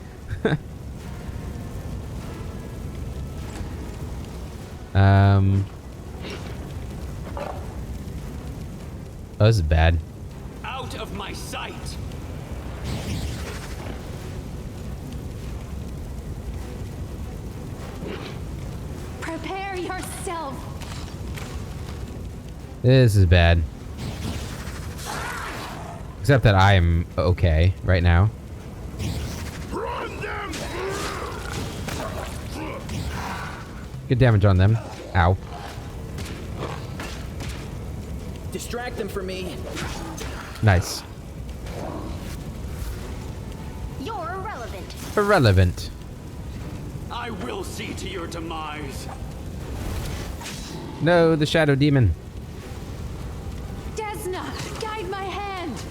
Oh, this is bad. Out of my sight! Prepare yourself. This is bad. Except that I am okay right now. Good damage on them. Ow. Distract them for me. Nice. You're irrelevant. Irrelevant. I will see to your demise. No, the Shadow Demon. Desna, guide my hand.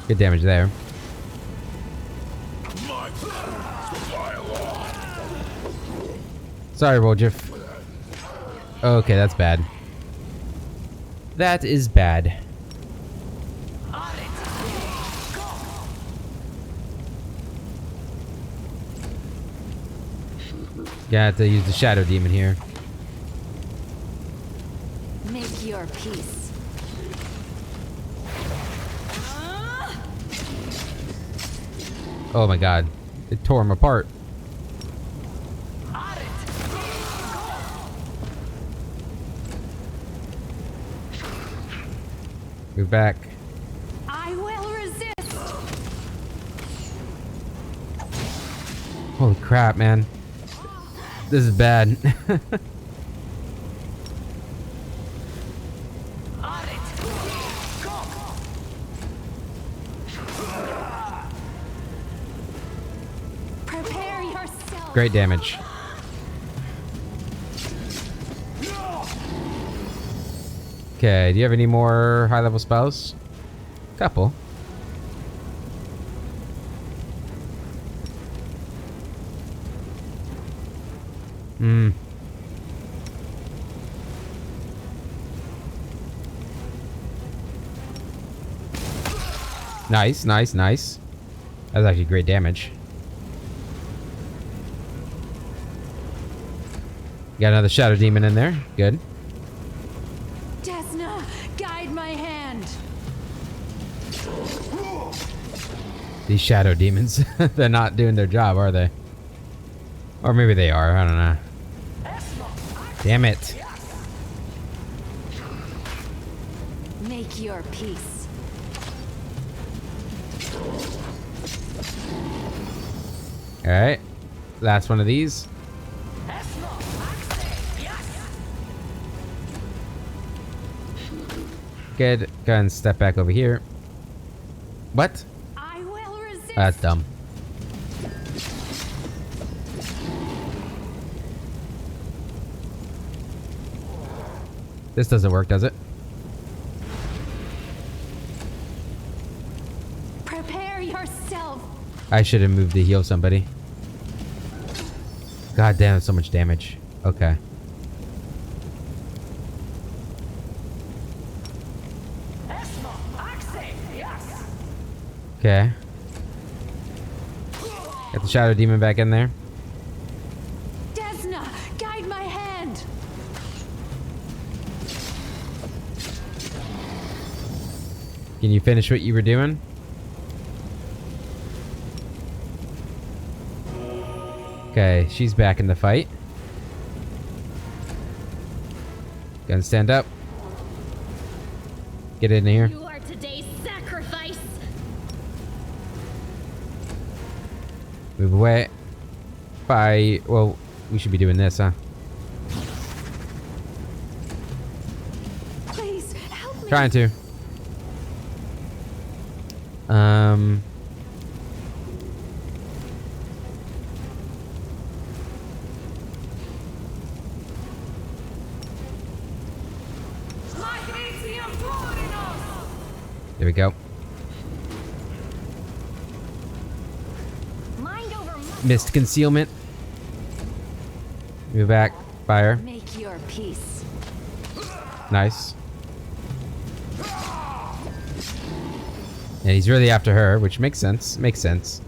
Good damage there. Sorry, Woljif. Okay, that's bad. That is bad. Got to use the Shadow Demon here. Make your peace. Oh my god. It tore him apart. Move back. I will resist. Holy crap, man. This is bad. Prepare yourself. Great damage. Okay, do you have any more high-level spells? Couple. Hmm. Nice, nice, nice. That was actually great damage. Got another Shadow Demon in there. Good. Desna, guide my hand. These Shadow Demons. They're not doing their job, are they? Or maybe they are. I don't know. Damn it. Make your peace. Alright. Last one of these. Good. Go ahead and step back over here. What? I will resist. That's dumb. This doesn't work, does it? Prepare yourself. I should have moved to heal somebody. God damn, so much damage. Okay. Okay. Get the Shadow Demon back in there. Desna, guide my hand. Can you finish what you were doing? Okay, she's back in the fight. Gonna stand up. Get in here. You are today's sacrifice. Move away. Bye. Well, we should be doing this, huh? Please help me. Trying to. There we go. Mind over Missed concealment. Move back. Fire. Make your peace. Nice. And he's really after her, which makes sense. Makes sense.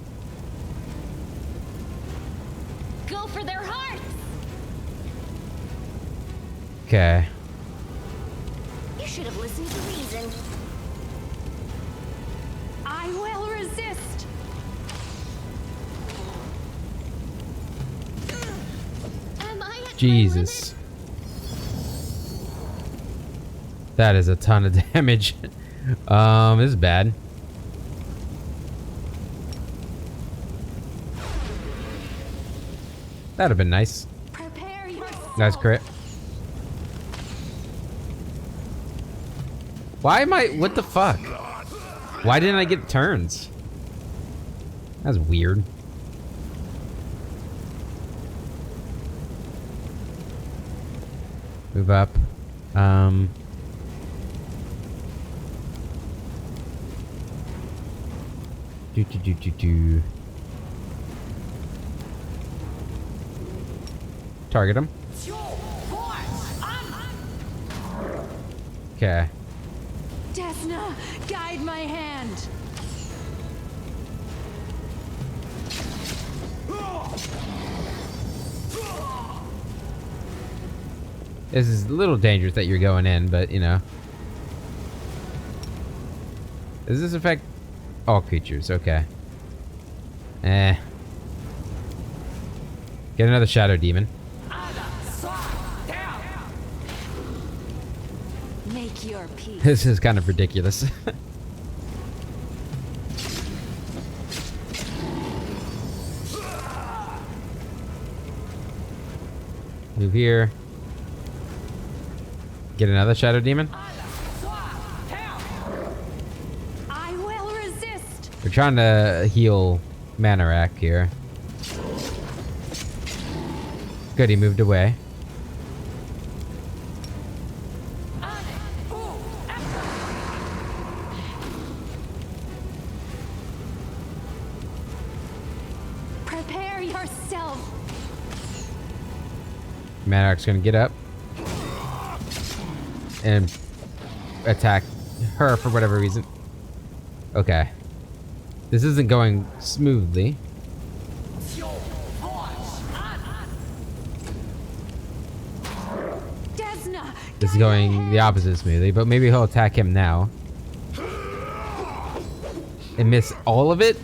go for their hearts. Okay. You should have listened to reason. I will resist. Am I at Jesus. That is a ton of damage. This is bad. That'd have been nice. Prepare yourself. Nice crit. Why am I... What the fuck? Why didn't I get turns? That's weird. Move up. Do. Target him. Okay. Desna, guide my hand. This is a little dangerous that you're going in, but you know. Does this affect all creatures? Okay. Get another shadow demon. Make your peace. This is kind of ridiculous. Move here. Get another shadow demon. I will resist. We're trying to heal Manorak here. Good, he moved away. Prepare yourself. Manorak's gonna get up and attack her for whatever reason. Okay. This isn't going smoothly. Desna, This is going the opposite smoothly, but maybe he'll attack him now. And miss all of it?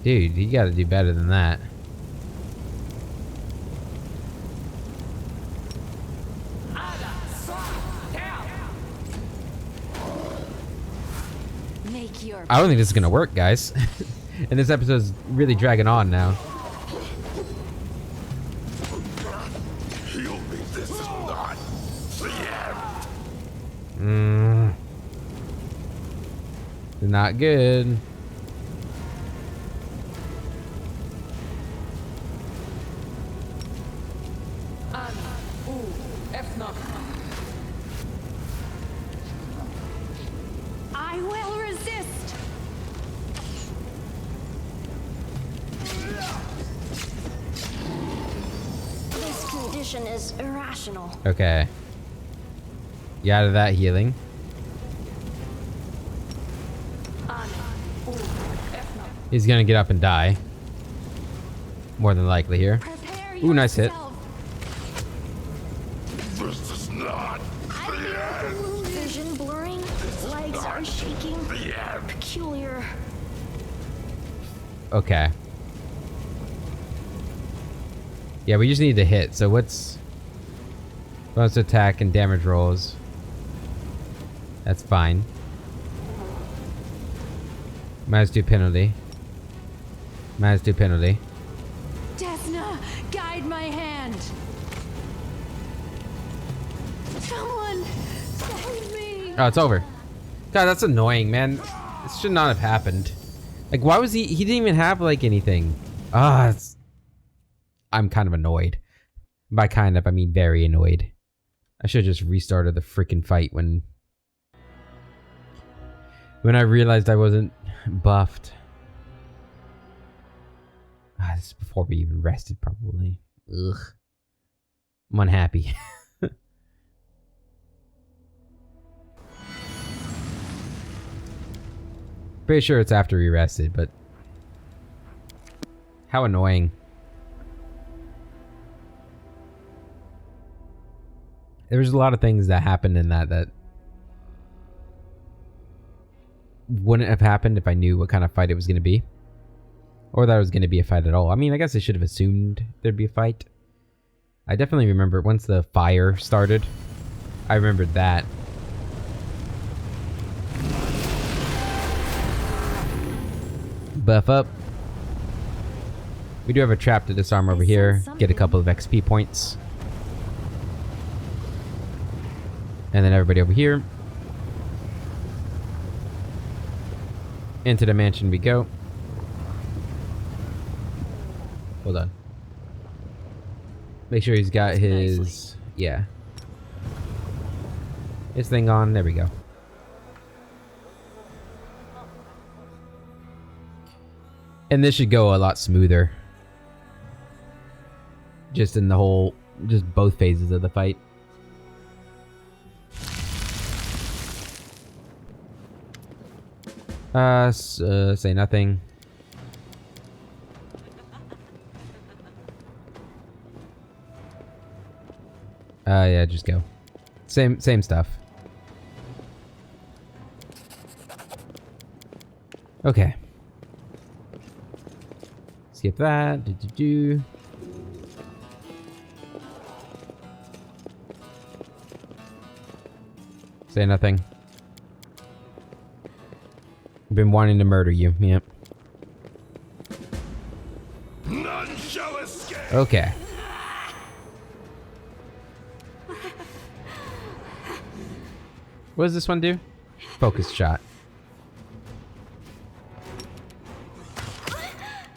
Dude, you gotta do better than that. make your I don't think this is gonna work, guys. And this episode's really dragging on now. Heal me. This is not the end. Not good. I will resist. This condition is irrational. Okay. You out of that healing. He's gonna get up and die. More than likely here. Prepare Ooh, nice hit. yourself. This is not I feel vision blurring. Legs are shaking. the end. Peculiar. Okay. Yeah, we just need to hit. So what's... Bonus attack and damage rolls. That's fine. -2 penalty. -2 penalty. Desna, guide my hand. Someone save me. Oh, it's over. God, that's annoying, man. This should not have happened. Like, why was he didn't even have, like, anything. I'm kind of annoyed. By kind of, I mean very annoyed. I should have just restarted the freaking fight when I realized I wasn't buffed. This is before we even rested, probably. Ugh. I'm unhappy. Pretty sure it's after we rested, but how annoying. There was a lot of things that happened in that wouldn't have happened if I knew what kind of fight it was going to be. Or that it was going to be a fight at all. I mean, I guess I should have assumed there'd be a fight. I definitely remember once the fire started. I remembered that. Buff up. We do have a trap to disarm over here. Get a couple of XP points. And then everybody over here. Into the mansion we go. Hold on. Make sure he's got his... Yeah. His thing on. There we go. And this should go a lot smoother. Just in the whole... Just both phases of the fight. Say nothing. Yeah, just go. Same stuff. Okay. Skip that. Say nothing. Been wanting to murder you. Yep. None shall escape. Okay. What does this one do? Focus shot.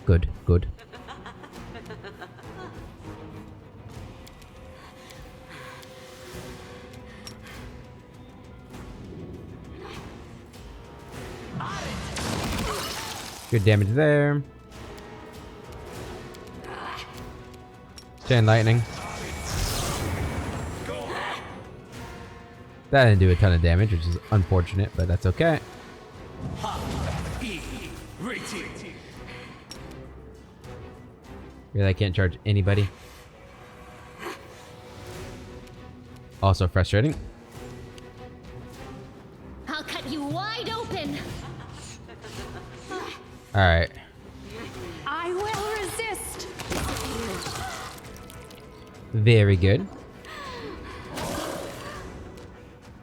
Good, good. Good damage there. Chain lightning. That didn't do a ton of damage, which is unfortunate, but that's okay. Really, I can't charge anybody. Also frustrating. I'll cut you wide open. Alright. I will resist. Very good.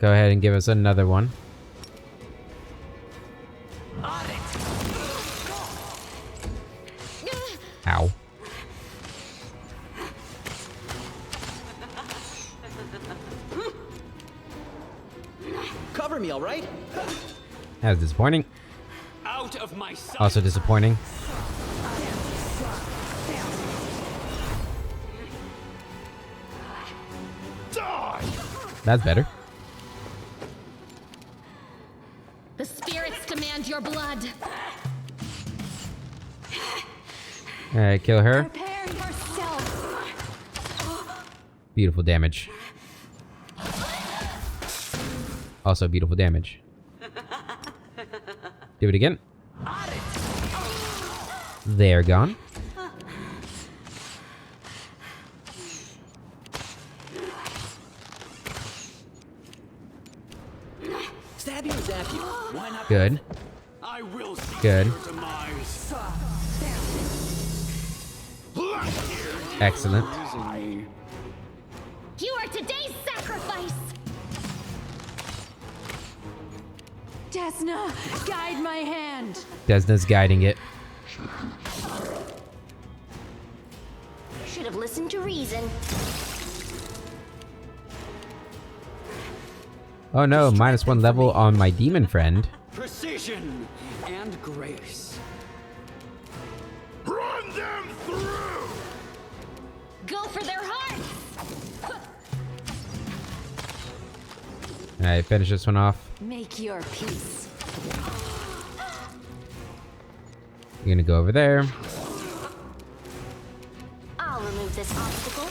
Go ahead and give us another one. Ow. Cover me, all right? That was disappointing. Out of my sight. Also disappointing. Die. That's better. The spirits demand your blood. Alright, kill her. Prepare yourself. Beautiful damage. Also beautiful damage. Do it again. They're gone. Stab you or zap you? Why not? Good. I will see Good. your demise. Excellent. You are today's Desna, guide my hand. Desna's guiding it. Should have listened to reason. Oh no, -1 level on my demon friend. Precision and grace. Run them through! Go for their hearts! Alright, finish this one off. Make your peace. You're gonna go over there. I'll remove this obstacle.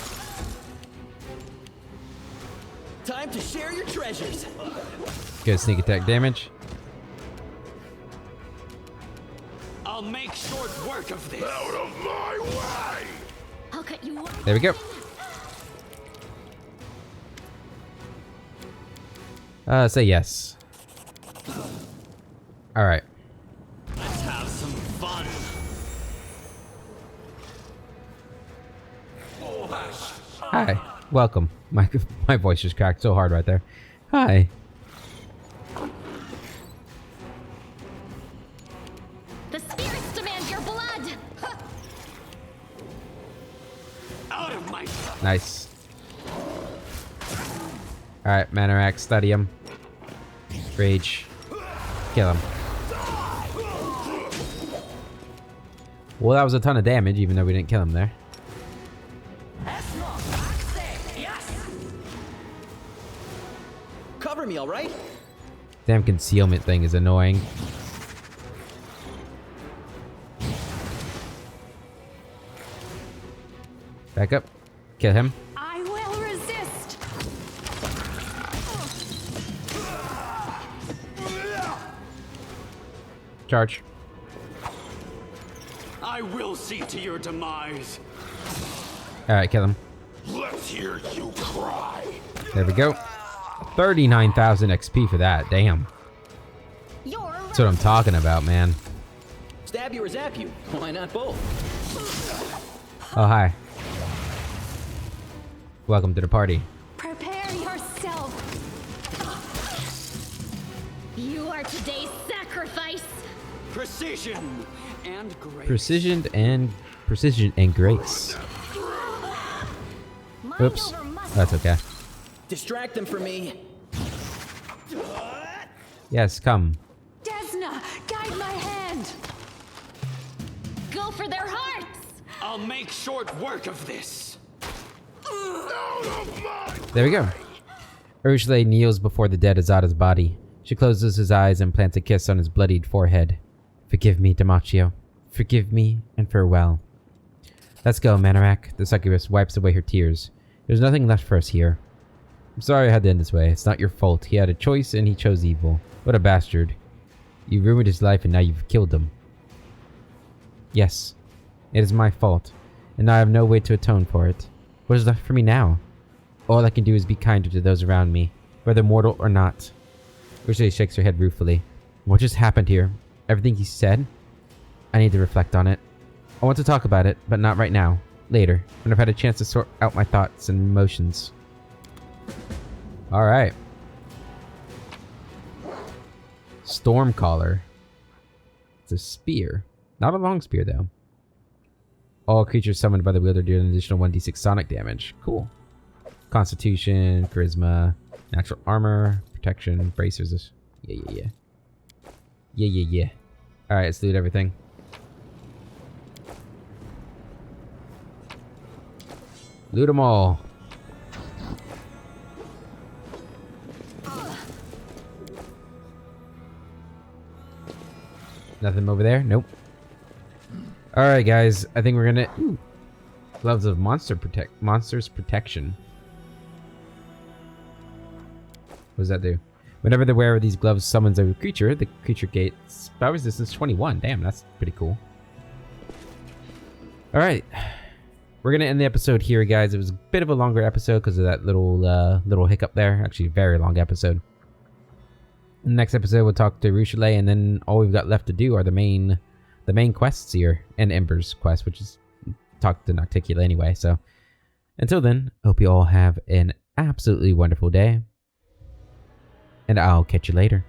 Time to share your treasures. Get sneak attack damage. I'll make short work of this. Out of my way! I'll cut you off. There we go. Say yes. Alright. Let's have some fun. Hi. Welcome. My voice just cracked so hard right there. Hi. The spirits demand your blood! Out of my... Nice. Alright, Manorak, study him. Rage. Kill him. Well, that was a ton of damage, even though we didn't kill him there. Cover me, all right? Damn concealment thing is annoying. Back up. Kill him. I will resist. Charge. I will see to your demise. Alright, kill him. Let's hear you cry. There we go. 39,000 XP for that. Damn. You're That's what I'm talking about, man. Stab you or zap you? Why not both? Oh, hi. Welcome to the party. Prepare yourself. You are today's sacrifice! Precision and grace. Precision and grace. Mind Oops. over muscle. That's okay. Distract them for me. Yes, come. Desna, guide my hand. Go for their hearts! I'll make short work of this. Out of my... There we go. Ursula kneels before the dead Azada's body. She closes his eyes and plants a kiss on his bloodied forehead. Forgive me, Damachio. Forgive me and farewell. Let's go, Manorak. The succubus wipes away her tears. There's nothing left for us here. I'm sorry I had to end this way. It's not your fault. He had a choice and he chose evil. What a bastard. You ruined his life and now you've killed him. Yes, it is my fault, and I have no way to atone for it. What is left for me now? All I can do is be kinder to those around me, whether mortal or not. Ursula shakes her head ruefully. What just happened here? Everything he said? I need to reflect on it. I want to talk about it, but not right now. Later, when I've had a chance to sort out my thoughts and emotions. Alright. Stormcaller. It's a spear. Not a long spear, though. All creatures summoned by the wielder do an additional 1d6 sonic damage. Cool. Constitution, charisma, natural armor, protection, bracers. Yeah. Alright, let's loot everything. Loot them all. Nothing over there? Nope. Alright guys, I think we're gonna... Ooh. Gloves of Monster's Protection. What does that do? Whenever the wearer of these gloves summons a creature, the creature gains power resistance 21. Damn, that's pretty cool. Alright. We're gonna end the episode here, guys. It was a bit of a longer episode because of that little hiccup there. Actually, a very long episode. In the next episode, we'll talk to Ursula, and then all we've got left to do are the main quests here, and Ember's quest, which is talk to Nocticula anyway. So until then, hope you all have an absolutely wonderful day, and I'll catch you later.